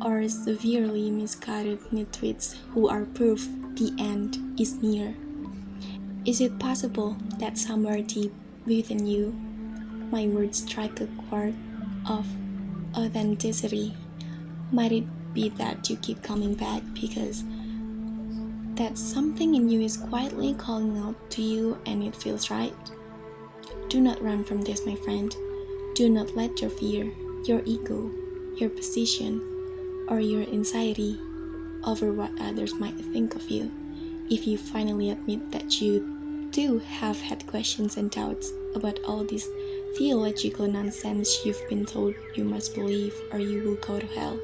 or severely misguided nitwits who are proof the end is near? Is it possible that somewhere deep within you, my words strike a chord of authenticity? Might it be that you keep coming back because that something in you is quietly calling out to you and it feels right? Do not run from this, my friend. Do not let your fear, your ego, your position, or your anxiety over what others might think of you. If you finally admit that you do have had questions and doubts about all this theological nonsense you've been told you must believe or you will go to hell.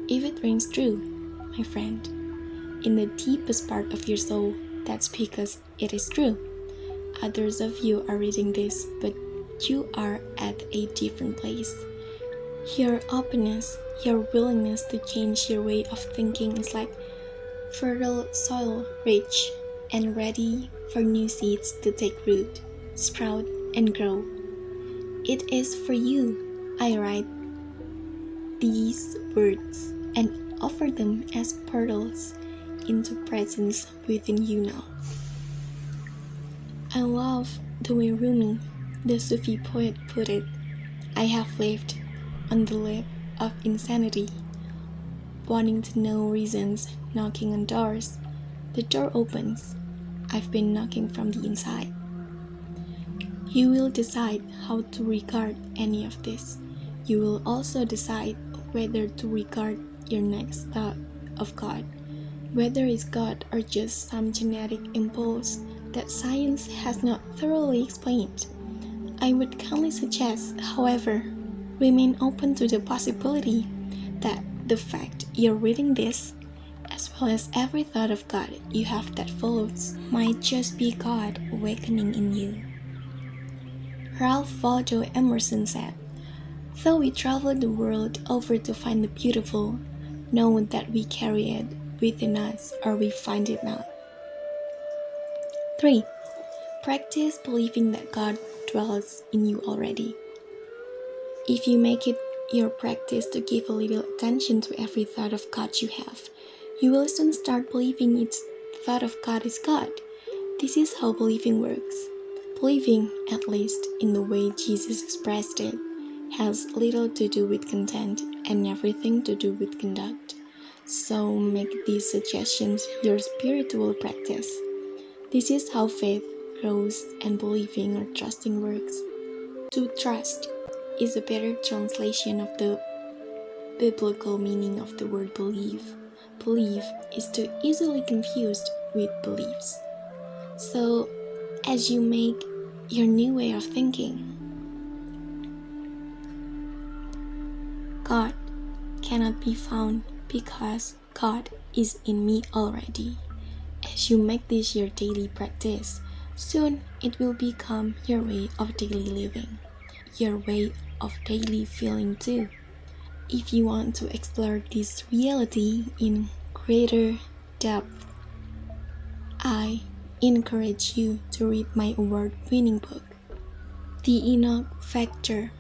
If it rings true, my friend, in the deepest part of your soul, that's because it is true. Others of you are reading this, but you are at a different place. Your openness, your willingness to change your way of thinking is like fertile soil, rich and ready for new seeds to take root, sprout, and grow. It is for you I write these words and offer them as portals into presence within you now. I love the way Rumi, the Sufi poet, put it. I have lived on the lip of insanity, wanting to know reasons, knocking on doors. The door opens. I've been knocking from the inside. You will decide how to regard any of this. You will also decide whether to regard your next thought of God, whether it's God or just some genetic impulse that science has not thoroughly explained. I would kindly suggest, however, remain open to the possibility that the fact you're reading this, as well as every thought of God you have that follows, might just be God awakening in you. Ralph Waldo Emerson said, "Though we travel the world over to find the beautiful, know that we carry it within us or we find it not." 3. Practice believing that God dwells in you already. If you make it your practice to give a little attention to every thought of God you have, you will soon start believing each thought of God is God. This is how believing works. Believing, at least in the way Jesus expressed it, has little to do with content and everything to do with conduct. So make these suggestions your spiritual practice. This is how faith grows and believing or trusting works. To trust is a better translation of the biblical meaning of the word believe. Believe is too easily confused with beliefs. So, as you make your new way of thinking, God cannot be found because God is in me already. As you make this your daily practice, soon it will become your way of daily living, your way of daily feeling too. If you want to explore this reality in greater depth, I encourage you to read my award-winning book, The Enoch Factor,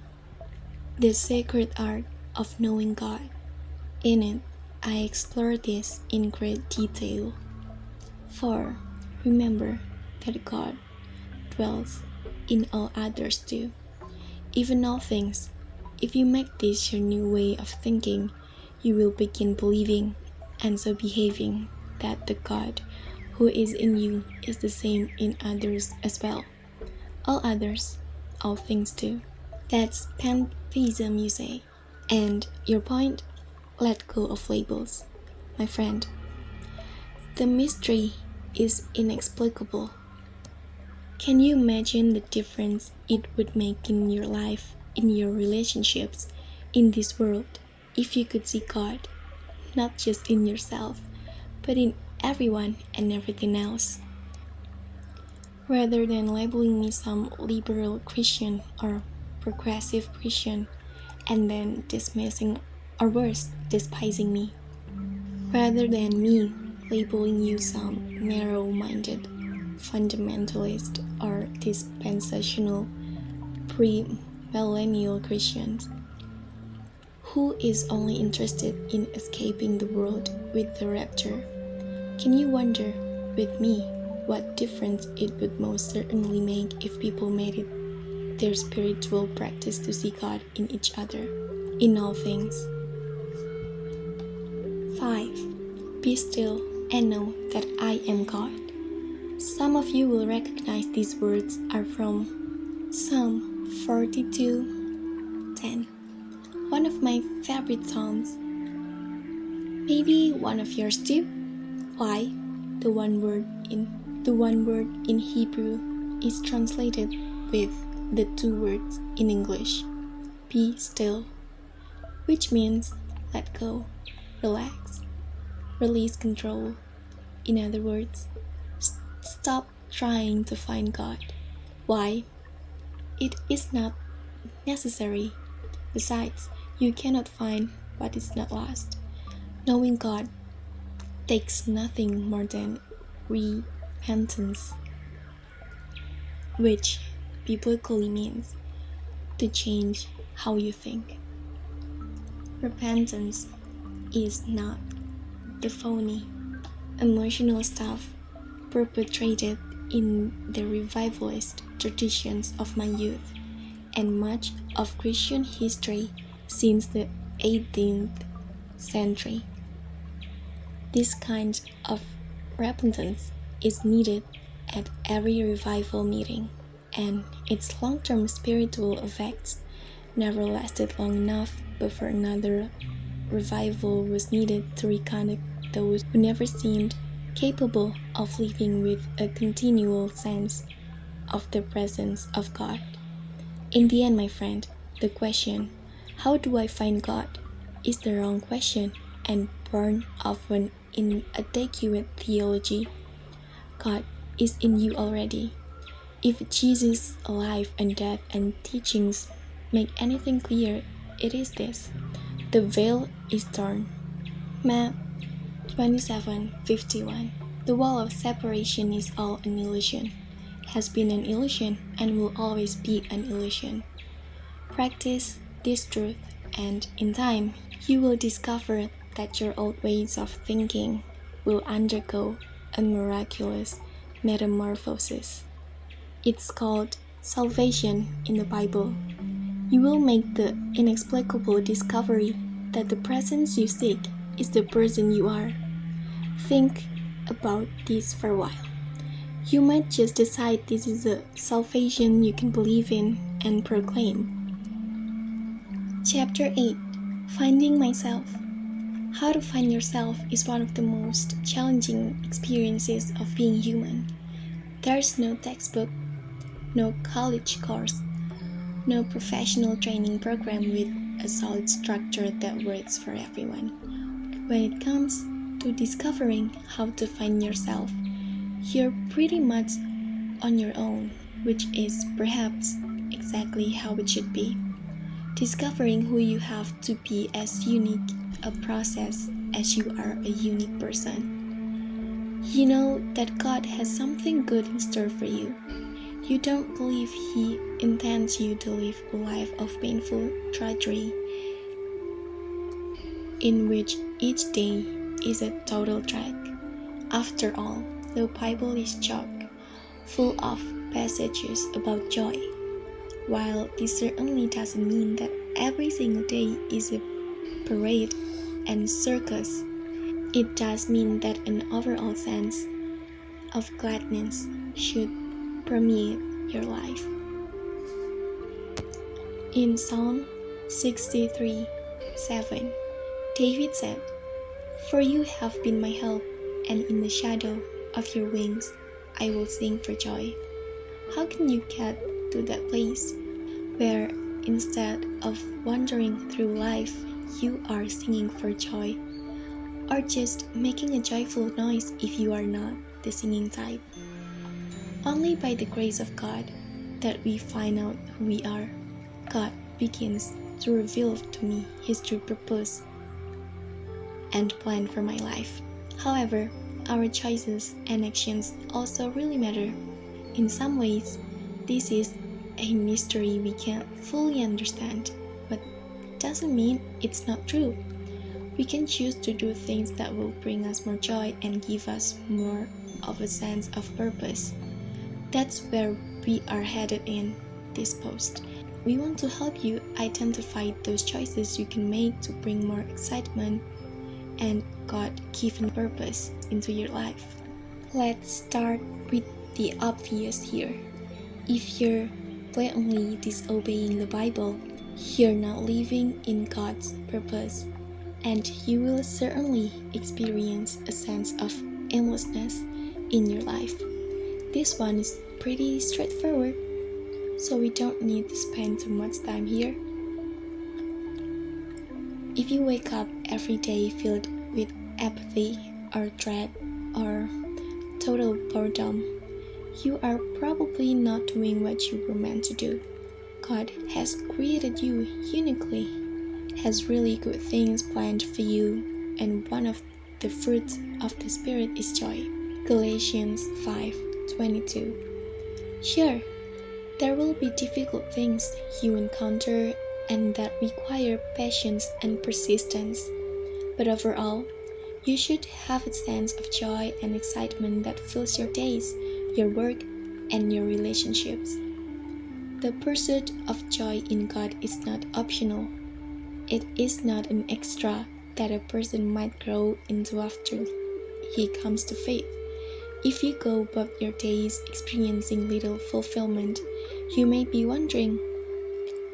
The Sacred Art of Knowing God. In it, I explore this in great detail. For remember that God dwells in all others too, even all things. If you make this your new way of thinking, you will begin believing and so behaving that the God who is in you is the same in others as well. All others, all things too. That's pantheism, you say. And your point? Let go of labels, my friend. The mystery is inexplicable. Can you imagine the difference it would make in your life, in your relationships, in this world, if you could see God, not just in yourself, but in everyone and everything else? Rather than labeling me some liberal Christian or progressive Christian and then dismissing or worse, despising me. Rather than me labeling you some narrow-minded fundamentalist or dispensational pre-millennial Christians who is only interested in escaping the world with the rapture. Can you wonder with me what difference it would most certainly make if people made it their spiritual practice to see God in each other, in all things? 5. Be still and know that I am God. Some of you will recognize these words are from Psalm 42:10, one of my favorite psalms. Maybe one of yours too? Why? The one word in Hebrew is translated with the two words in English, be still, which means let go, relax, release control. In other words, stop trying to find God. Why? It is not necessary. Besides, you cannot find what is not lost. Knowing God takes nothing more than repentance, which biblically means to change how you think. Repentance is not the phony, emotional stuff perpetrated in the revivalist traditions of my youth and much of Christian history since the 18th century. This kind of repentance is needed at every revival meeting, and its long-term spiritual effects never lasted long enough before another revival was needed to reconnect those who never seemed capable of living with a continual sense of the presence of God. In the end, my friend, the question, how do I find God, is the wrong question and born of an inadequate theology. God is in you already. If Jesus' life and death and teachings make anything clear, it is this: the veil is torn. Matt 27:51. The wall of separation is all an illusion, has been an illusion, and will always be an illusion. Practice this truth, And in time, you will discover that your old ways of thinking will undergo a miraculous metamorphosis. It's called salvation in the Bible. You will make the inexplicable discovery that the presence you seek is the person you are. Think about this for a while. You might just decide this is a salvation you can believe in and proclaim. Chapter 8: Finding Myself. How to find yourself is one of the most challenging experiences of being human. There's no textbook, no college course, no professional training program with a solid structure that works for everyone. When it comes to discovering how to find yourself, you're pretty much on your own, which is perhaps exactly how it should be. Discovering who you have to be as unique a process as you are a unique person. You know that God has something good in store for you. You don't believe He intends you to live a life of painful drudgery, in which each day is a total drag. After all, the Bible is chock full of passages about joy. While this certainly doesn't mean that every single day is a parade and circus, it does mean that an overall sense of gladness should permeate your life. In Psalm 63:7, David said, "For you have been my help, and in the shadow of your wings I will sing for joy." How can you get to that place where instead of wandering through life, you are singing for joy, or just making a joyful noise if you are not the singing type? Only by the grace of God that we find out who we are. God begins to reveal to me His true purpose and plan for my life. However, our choices and actions also really matter. In some ways, this is a mystery we can't fully understand, but doesn't mean it's not true. We can choose to do things that will bring us more joy and give us more of a sense of purpose. That's where we are headed in this post. We want to help you identify those choices you can make to bring more excitement and God-given purpose into your life. Let's start with the obvious here. If you're blatantly disobeying the Bible, you're not living in God's purpose, and you will certainly experience a sense of aimlessness in your life. This one is pretty straightforward, so we don't need to spend too much time here. If you wake up every day filled with apathy or dread or total boredom, you are probably not doing what you were meant to do. God has created you uniquely, has really good things planned for you, and one of the fruits of the Spirit is joy. Galatians 5:22. Sure, there will be difficult things you encounter and that require patience and persistence, but overall, you should have a sense of joy and excitement that fills your days, your work, and your relationships. The pursuit of joy in God is not optional. It is not an extra that a person might grow into after he comes to faith. If you go about your days experiencing little fulfillment, you may be wondering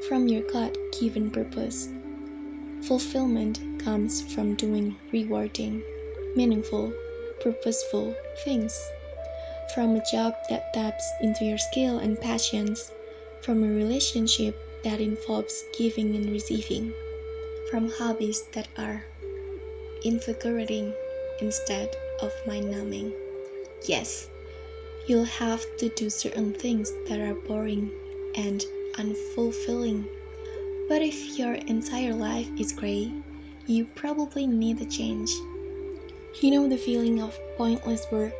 from your God-given purpose. Fulfillment comes from doing rewarding, meaningful, purposeful things. From a job that taps into your skill and passions. From a relationship that involves giving and receiving. From hobbies that are invigorating instead of mind-numbing. Yes, you'll have to do certain things that are boring and unfulfilling. But if your entire life is gray, you probably need a change. You know the feeling of pointless work?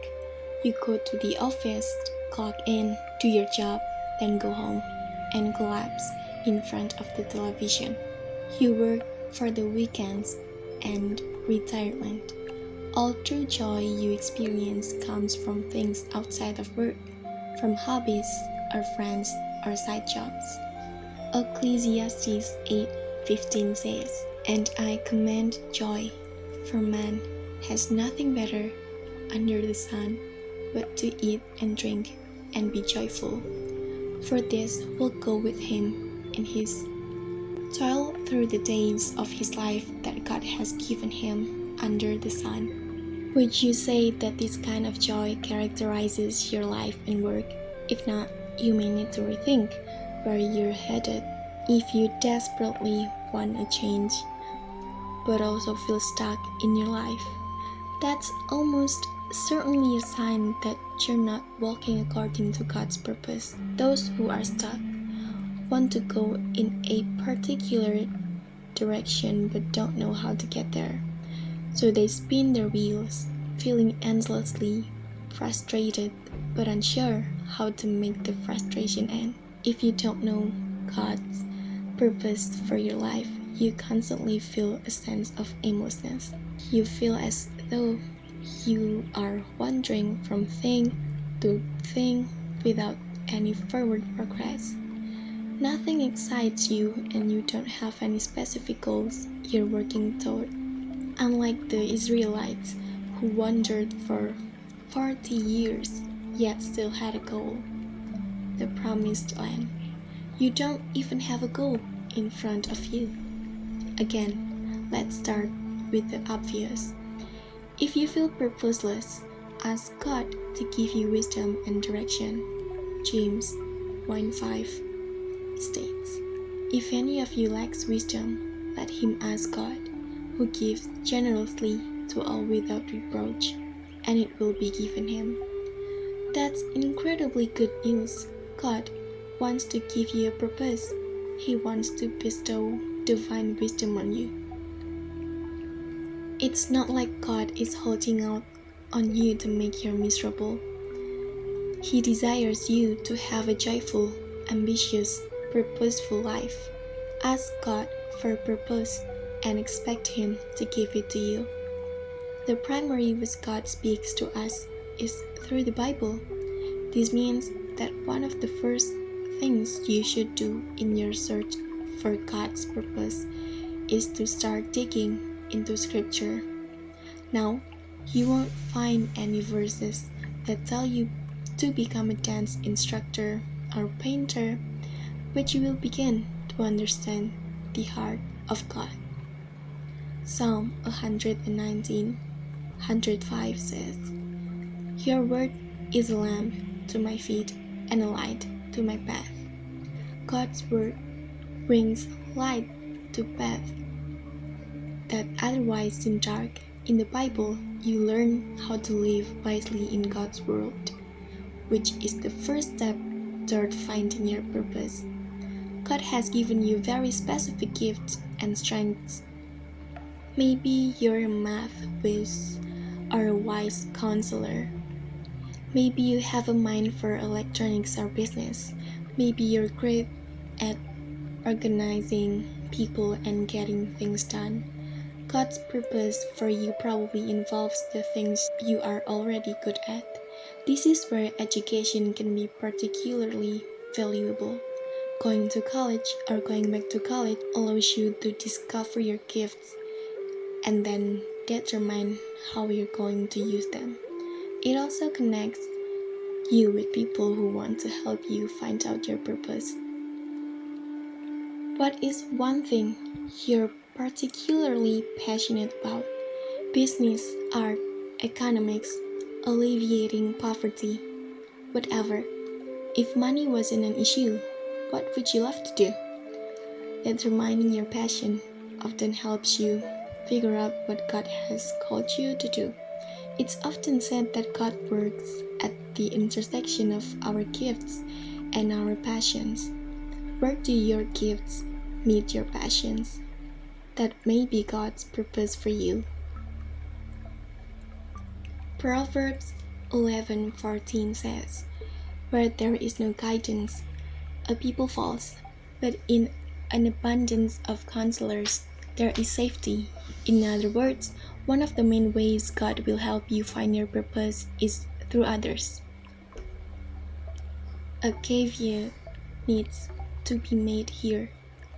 You go to the office, clock in, do your job, then go home and collapse in front of the television. You work for the weekends and retirement. All true joy you experience comes from things outside of work, from hobbies or friends or side jobs. Ecclesiastes 8:15 says, "And I commend joy, for man has nothing better under the sun but to eat and drink and be joyful, for this will go with him in his toil through the days of his life that God has given him under the sun." Would you say that this kind of joy characterizes your life and work? If not, you may need to rethink where you're headed. If you desperately want a change, but also feel stuck in your life, that's almost certainly a sign that you're not walking according to God's purpose. Those who are stuck want to go in a particular direction but don't know how to get there. So they spin their wheels, feeling endlessly frustrated but unsure how to make the frustration end. If you don't know God's purpose for your life, you constantly feel a sense of aimlessness. You feel as though you are wandering from thing to thing without any forward progress. Nothing excites you and you don't have any specific goals you're working toward. Unlike the Israelites who wandered for 40 years yet still had a goal, the promised land, you don't even have a goal in front of you. Again, let's start with the obvious. If you feel purposeless, ask God to give you wisdom and direction. James 1:5 states, "If any of you lacks wisdom, let him ask God, who gives generously to all without reproach, and it will be given him." That's incredibly good news. God wants to give you a purpose. He wants to bestow divine wisdom on you. It's not like God is holding out on you to make you miserable. He desires you to have a joyful, ambitious, purposeful life. Ask God for purpose and expect Him to give it to you. The primary way God speaks to us is through the Bible. This means that one of the first things you should do in your search for God's purpose is to start digging into Scripture. Now, you won't find any verses that tell you to become a dance instructor or painter, but you will begin to understand the heart of God. Psalm 119:105 says, "Your word is a lamp to my feet and a light to my path." God's word brings light to paths that otherwise seem dark. In the Bible, you learn how to live wisely in God's world, which is the first step toward finding your purpose. God has given you very specific gifts and strengths. Maybe you're a math whiz or a wise counselor. Maybe you have a mind for electronics or business. Maybe you're great at organizing people and getting things done. God's purpose for you probably involves the things you are already good at. This is where education can be particularly valuable. Going to college or going back to college allows you to discover your gifts and then determine how you're going to use them. It also connects you with people who want to help you find out your purpose. What is one thing you're particularly passionate about? Business, art, economics, alleviating poverty, whatever. If money wasn't an issue, what would you love to do? Determining your passion often helps you figure out what God has called you to do. It's often said that God works at the intersection of our gifts and our passions. Where do your gifts meet your passions? That may be God's purpose for you. Proverbs 11:14 says, "Where there is no guidance, a people falls, but in an abundance of counselors, there is safety. In other words, one of the main ways God will help you find your purpose is through others. A caveat needs to be made here.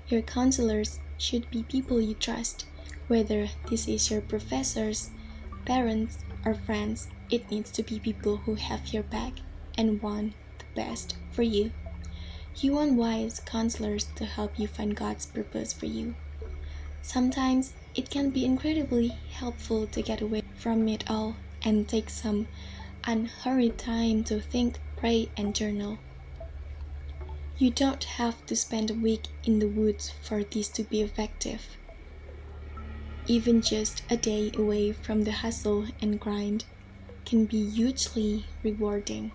Your counselors should be people you trust. Whether this is your professors, parents, or friends, it needs to be people who have your back and want the best for you. You want wise counselors to help you find God's purpose for you. Sometimes it can be incredibly helpful to get away from it all and take some unhurried time to think, pray, and journal. You don't have to spend a week in the woods for this to be effective. Even just a day away from the hustle and grind can be hugely rewarding.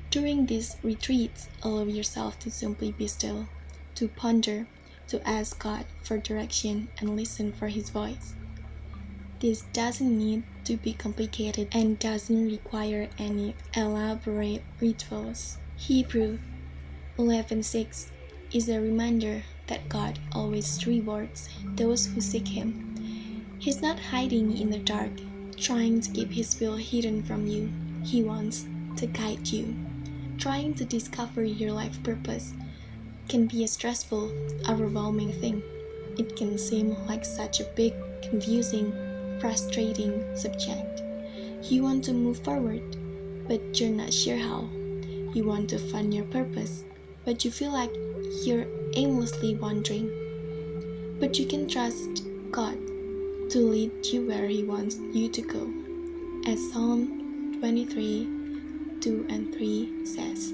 During these retreats, allow yourself to simply be still, to ponder, to ask God for direction and listen for His voice. This doesn't need to be complicated and doesn't require any elaborate rituals. Hebrews 11:6 is a reminder that God always rewards those who seek Him. He's not hiding in the dark, trying to keep His will hidden from you. He wants to guide you. Trying to discover your life purpose can be a stressful, overwhelming thing. It can seem like such a big, confusing, frustrating subject. You want to move forward, but you're not sure how. You want to find your purpose, but you feel like you're aimlessly wandering. But you can trust God to lead you where He wants you to go. As Psalm 23:2-3 says,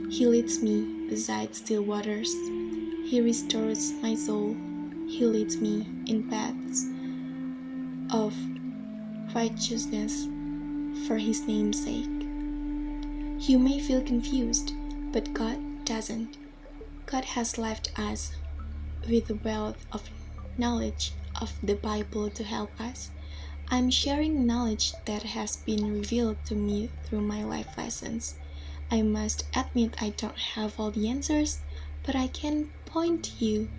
He leads me beside still waters. He restores my soul. He leads me in paths of righteousness for His name's sake. You may feel confused, but God doesn't. God has left us with a wealth of knowledge of the Bible to help us. I'm sharing knowledge that has been revealed to me through my life lessons. I must admit I don't have all the answers, but I can point you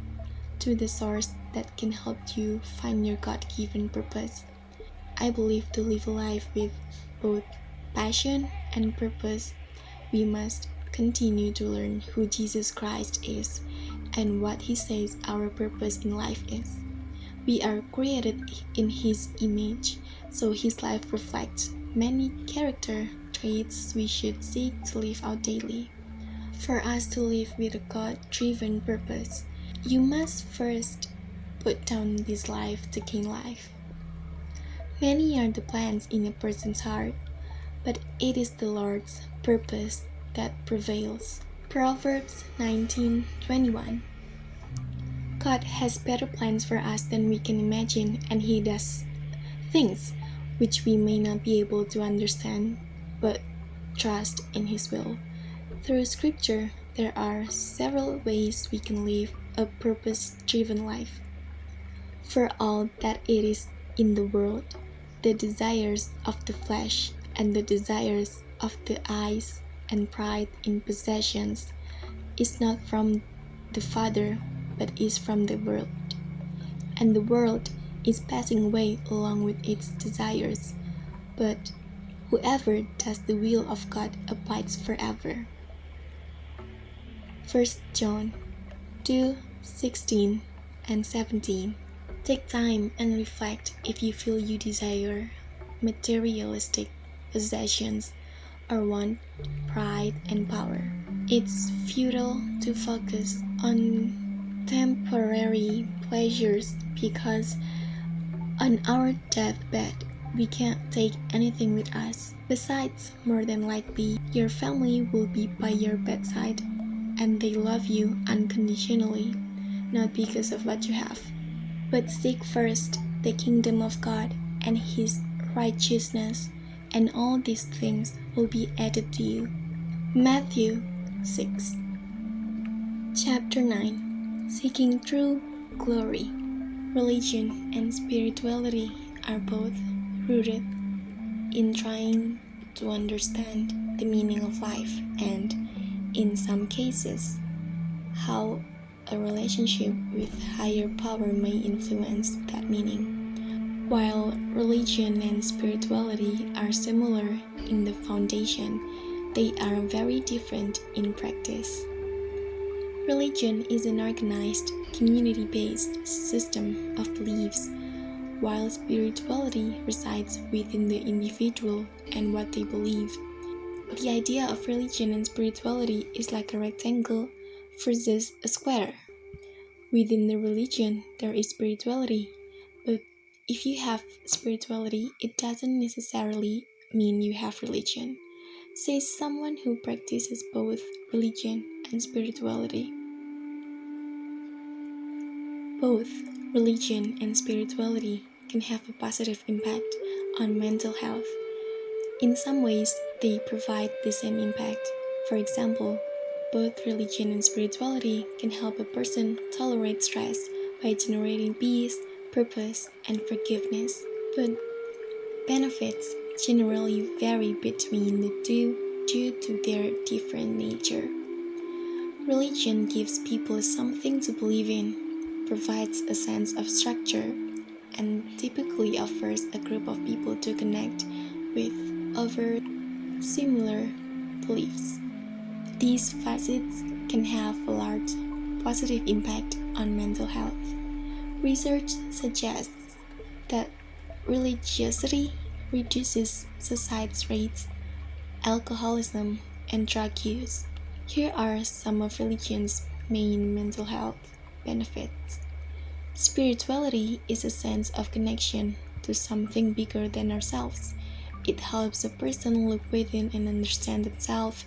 to the source that can help you find your God-given purpose. I believe to live a life with both passion and purpose, we must continue to learn who Jesus Christ is and what He says our purpose in life is. We are created in His image, so His life reflects many character traits we should seek to live out daily. For us to live with a God-driven purpose, you must first put down this life to gain life. Many are the plans in a person's heart, but it is the Lord's purpose that prevails. Proverbs 19:21. God has better plans for us than we can imagine, and He does things which we may not be able to understand, but trust in His will. Through Scripture, there are several ways we can live a purpose-driven life. For all that it is in the world, the desires of the flesh and the desires of the eyes and pride in possessions is not from the Father, but is from the world. And the world is passing away along with its desires, but whoever does the will of God abides forever. 1 John 2:16 and 17. Take time and reflect if you feel you desire materialistic possessions or want pride and power. It's futile to focus on temporary pleasures because on our deathbed we can't take anything with us. Besides, more than likely, your family will be by your bedside and they love you unconditionally, not because of what you have. But seek first the kingdom of God and His righteousness, and all these things will be added to you. Matthew 6. Chapter 9. Seeking true glory. Religion and spirituality are both rooted in trying to understand the meaning of life and, in some cases, how a relationship with higher power may influence that meaning. While religion and spirituality are similar in the foundation, they are very different in practice. Religion is an organized, community-based system of beliefs, while spirituality resides within the individual and what they believe. The idea of religion and spirituality is like a rectangle versus a square. Within the religion, there is spirituality, but if you have spirituality, it doesn't necessarily mean you have religion, says someone who practices both religion and spirituality. Both religion and spirituality can have a positive impact on mental health. In some ways, they provide the same impact. For example, both religion and spirituality can help a person tolerate stress by generating peace, purpose, and forgiveness. But benefits generally vary between the two due to their different nature. Religion gives people something to believe in, provides a sense of structure, and typically offers a group of people to connect with over similar beliefs. These facets can have a large positive impact on mental health. Research suggests that religiosity reduces suicide rates, alcoholism, and drug use. Here are some of religion's main mental health benefits. Spirituality is a sense of connection to something bigger than ourselves. It helps a person look within and understand themselves,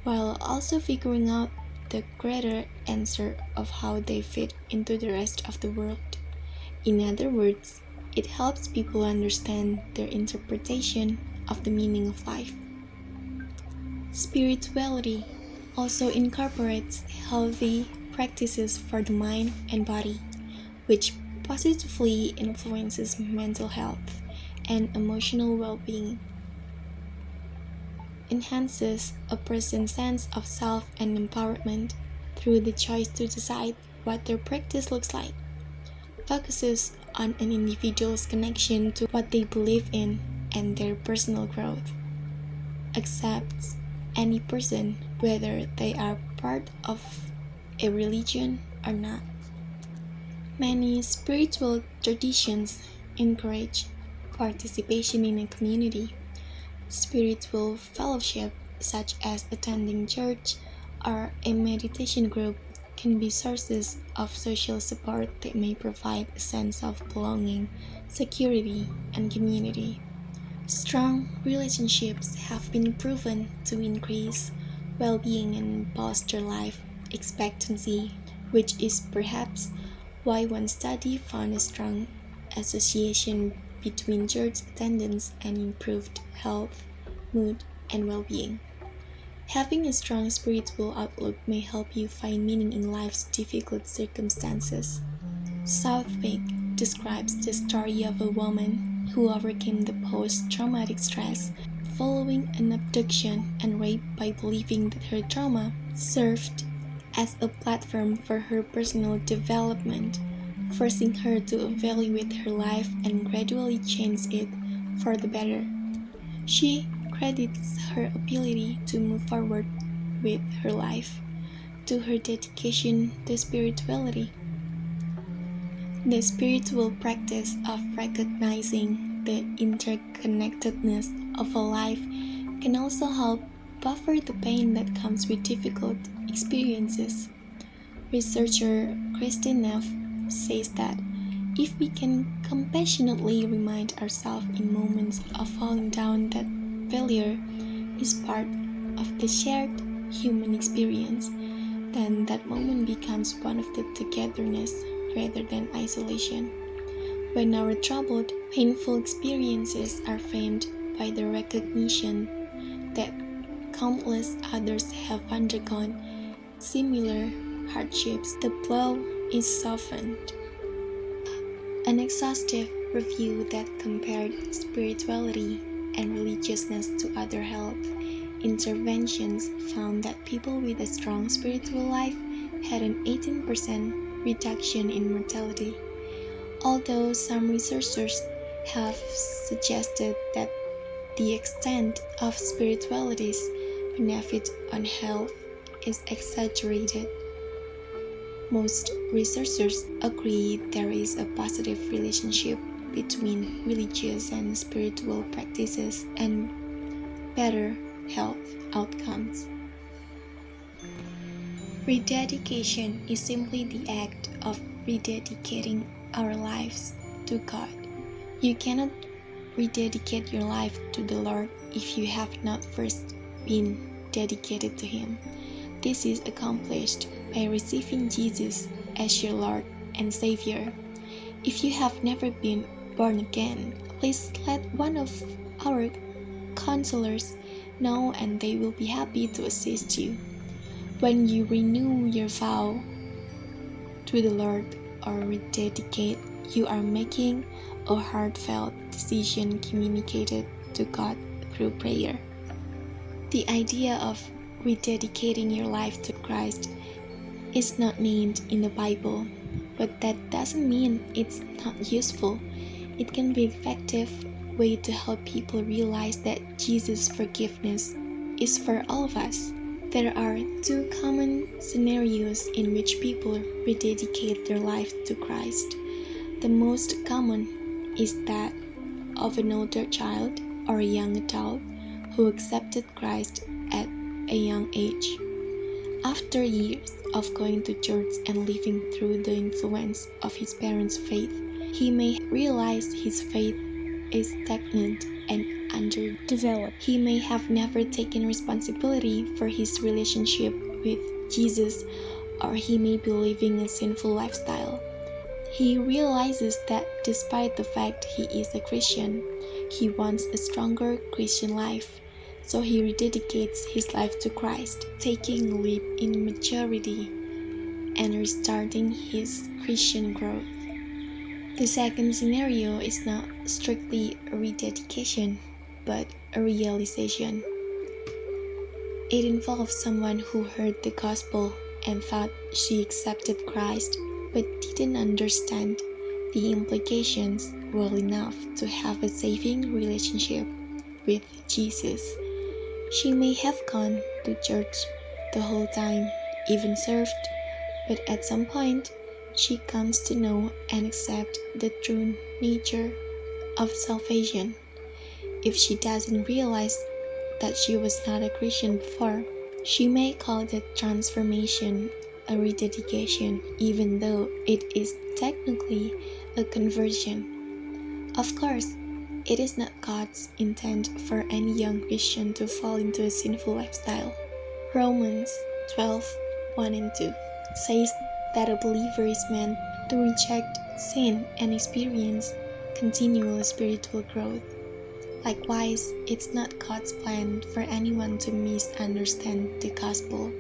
while also figuring out the greater answer of how they fit into the rest of the world. In other words, it helps people understand their interpretation of the meaning of life. Spirituality also incorporates healthy practices for the mind and body, which positively influences mental health and emotional well-being. Enhances a person's sense of self and empowerment through the choice to decide what their practice looks like. Focuses on an individual's connection to what they believe in and their personal growth. Accepts any person, whether they are part of a religion or not. Many spiritual traditions encourage participation in a community. Spiritual fellowship, such as attending church or a meditation group, can be sources of social support that may provide a sense of belonging, security, and community. Strong relationships have been proven to increase well-being and bolster life expectancy, which is perhaps why one study found a strong association between church attendance and improved health, mood, and well-being. Having a strong spiritual outlook may help you find meaning in life's difficult circumstances. Southwick describes the story of a woman who overcame the post-traumatic stress following an abduction and rape by believing that her trauma served as a platform for her personal development, forcing her to evaluate her life and gradually change it for the better. She credits her ability to move forward with her life to her dedication to spirituality. The spiritual practice of recognizing the interconnectedness of a life can also help buffer the pain that comes with difficult experiences. Researcher Kristin Neff says that if we can compassionately remind ourselves in moments of falling down that failure is part of the shared human experience, then that moment becomes one of the togetherness rather than isolation. When our troubled, painful experiences are framed by the recognition that countless others have undergone similar hardships, the blow is softened. An exhaustive review that compared spirituality and religiousness to other health interventions found that people with a strong spiritual life had an 18% reduction in mortality, although some researchers have suggested that the extent of spirituality's benefit on health is exaggerated. Most researchers agree there is a positive relationship between religious and spiritual practices and better health outcomes. Rededication is simply the act of rededicating our lives to God. You cannot rededicate your life to the Lord if you have not first been dedicated to Him. This is accomplished by receiving Jesus as your Lord and Savior. If you have never been born again, please let one of our counselors know and they will be happy to assist you. When you renew your vow to the Lord or rededicate, you are making a heartfelt decision communicated to God through prayer. The idea of rededicating your life to Christ is not named in the Bible, but that doesn't mean it's not useful. It can be an effective way to help people realize that Jesus' forgiveness is for all of us. There are two common scenarios in which people rededicate their life to Christ. The most common is that of an older child or a young adult who accepted Christ at a young age. After years of going to church and living through the influence of his parents' faith, he may realize his faith is stagnant and underdeveloped. He may have never taken responsibility for his relationship with Jesus, or he may be living a sinful lifestyle. He realizes that despite the fact he is a Christian, he wants a stronger Christian life, so he rededicates his life to Christ, taking a leap in maturity and restarting his Christian growth. The second scenario is not strictly a rededication, but a realization. It involves someone who heard the gospel and thought she accepted Christ, but didn't understand the implications well enough to have a saving relationship with Jesus. She may have gone to church the whole time, even served, but at some point, she comes to know and accept the true nature of salvation. If she doesn't realize that she was not a Christian before, she may call that transformation a rededication, even though it is technically a conversion. Of course, it is not God's intent for any young Christian to fall into a sinful lifestyle. Romans 12:1 and 2 says that a believer is meant to reject sin and experience continual spiritual growth. Likewise, it's not God's plan for anyone to misunderstand the gospel,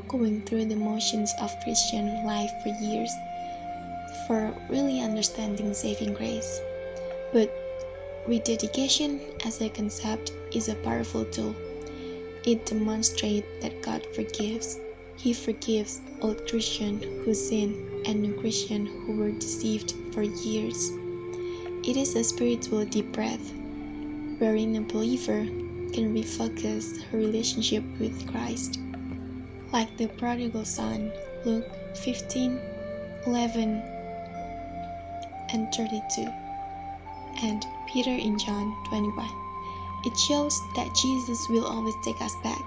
going through the motions of Christian life for years, for really understanding saving grace. But rededication as a concept is a powerful tool. It demonstrates that God forgives. He forgives old Christians who sin and new Christians who were deceived for years. It is a spiritual deep breath, wherein a believer can refocus her relationship with Christ. Like the prodigal son, Luke 15:11 and 32, and Peter in John 21. It shows that Jesus will always take us back.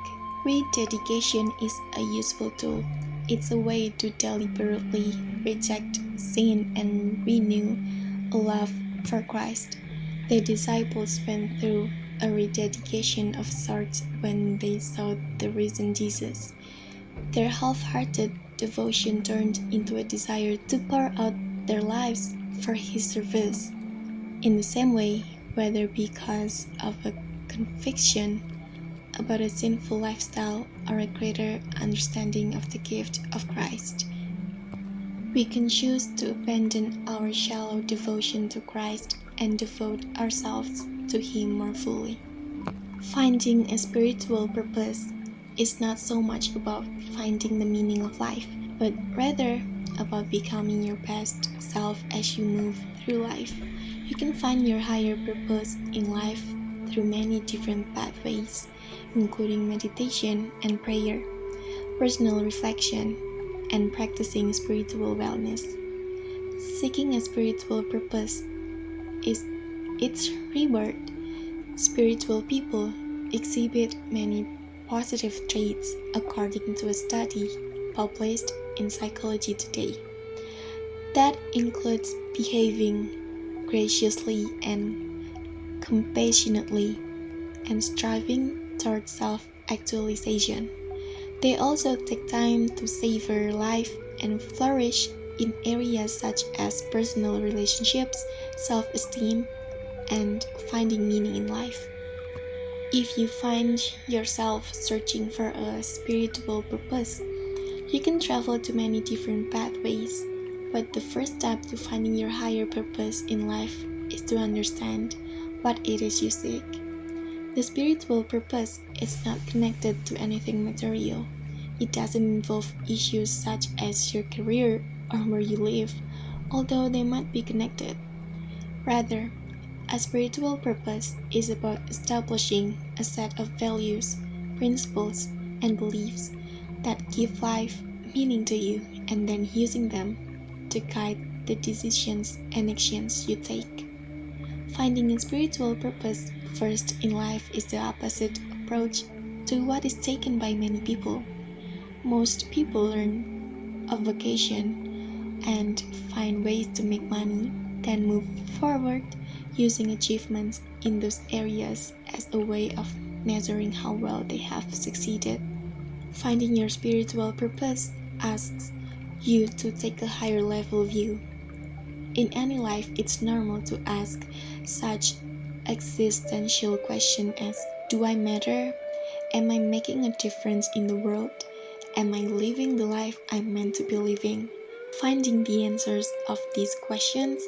Rededication is a useful tool. It's a way to deliberately reject sin and renew a love for Christ. The disciples went through a rededication of sorts when they saw the risen Jesus. Their half-hearted devotion turned into a desire to pour out their lives for His service. In the same way, whether because of a conviction about a sinful lifestyle or a greater understanding of the gift of Christ, we can choose to abandon our shallow devotion to Christ and devote ourselves to Him more fully. Finding a spiritual purpose is not so much about finding the meaning of life, but rather about becoming your best self as you move through life. You can find your higher purpose in life through many different pathways, including meditation and prayer, personal reflection, and practicing spiritual wellness. Seeking a spiritual purpose is its reward. Spiritual people exhibit many positive traits according to a study published in Psychology Today. That includes behaving graciously and compassionately and striving towards self-actualization. They also take time to savor life and flourish in areas such as personal relationships, self-esteem, and finding meaning in life. If you find yourself searching for a spiritual purpose, you can travel to many different pathways, but the first step to finding your higher purpose in life is to understand what it is you seek. The spiritual purpose is not connected to anything material. It doesn't involve issues such as your career or where you live, although they might be connected. Rather, a spiritual purpose is about establishing a set of values, principles, and beliefs that give life meaning to you and then using them to guide the decisions and actions you take. Finding a spiritual purpose first in life is the opposite approach to what is taken by many people. Most people learn a vocation and find ways to make money, then move forward using achievements in those areas as a way of measuring how well they have succeeded. Finding your spiritual purpose asks you to take a higher level view. In any life, it's normal to ask such existential questions as, do I matter? Am I making a difference in the world? Am I living the life I'm meant to be living? Finding the answers of these questions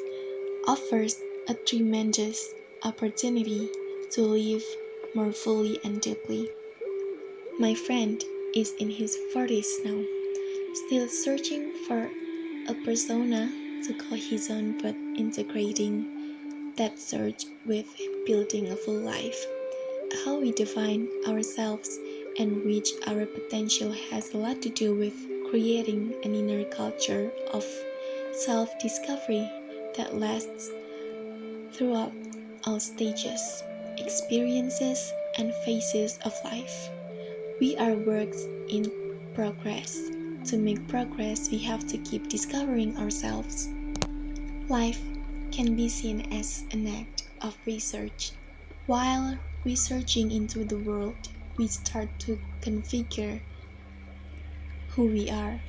offers a tremendous opportunity to live more fully and deeply. My friend is in his 40s now, still searching for a persona to call his own, but integrating that search with building a full life. How we define ourselves and reach our potential has a lot to do with creating an inner culture of self-discovery that lasts throughout all stages, experiences, and phases of life. We are works in progress. To make progress, we have to keep discovering ourselves. Life can be seen as an act of research. While researching into the world, we start to configure who we are.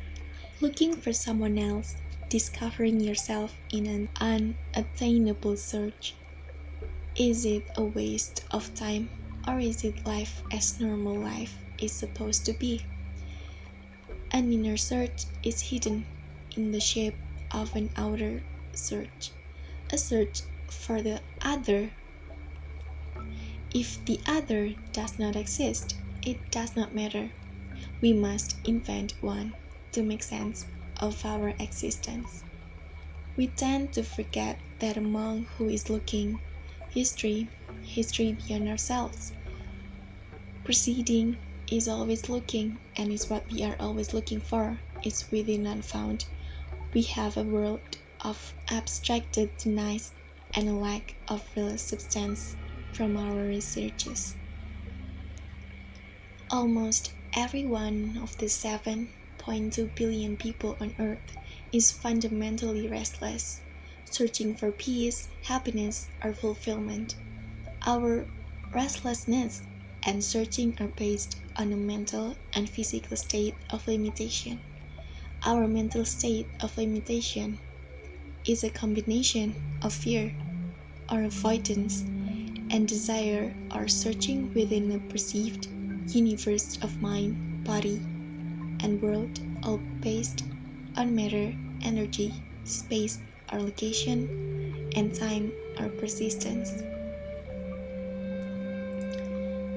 Looking for someone else, discovering yourself in an unattainable search. Is it a waste of time, or is it life as normal life is supposed to be? An inner search is hidden in the shape of an outer search, a search for the other. If the other does not exist, it does not matter. We must invent one to make sense of our existence. We tend to forget that among who is looking, history beyond ourselves. Proceeding is always looking, and is what we are always looking for, is within unfound. We have a world of abstracted denies and a lack of real substance from our researches. Almost every one of the 7.2 billion people on Earth is fundamentally restless, searching for peace, happiness, or fulfillment. Our restlessness and searching are based on a mental and physical state of limitation. Our mental state of limitation is a combination of fear or avoidance and desire or searching within a perceived universe of mind, body, and world, all based on matter, energy, space or location, and time or persistence.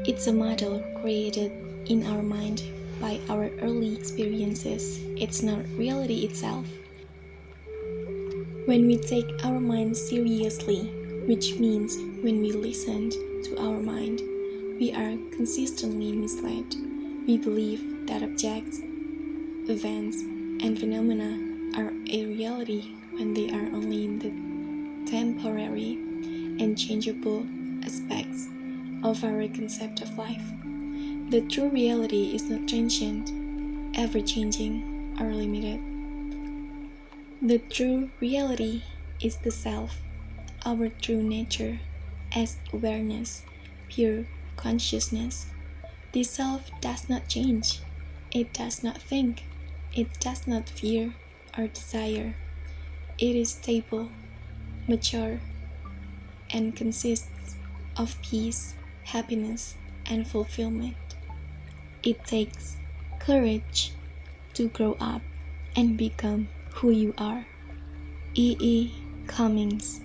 It's a model created in our mind by our early experiences. It's not reality itself. When we take our mind seriously, which means when we listen to our mind, we are consistently misled. We believe that objects, events, and phenomena are a reality when they are only the temporary and changeable aspects of our concept of life. The true reality is not transient, ever-changing, or limited. The true reality is the self, our true nature, as awareness, pure consciousness. The self does not change. It does not think. It does not fear or desire. It is stable, mature, and consists of peace, happiness, and fulfillment. It takes courage to grow up and become who you are. E. E. Cummings.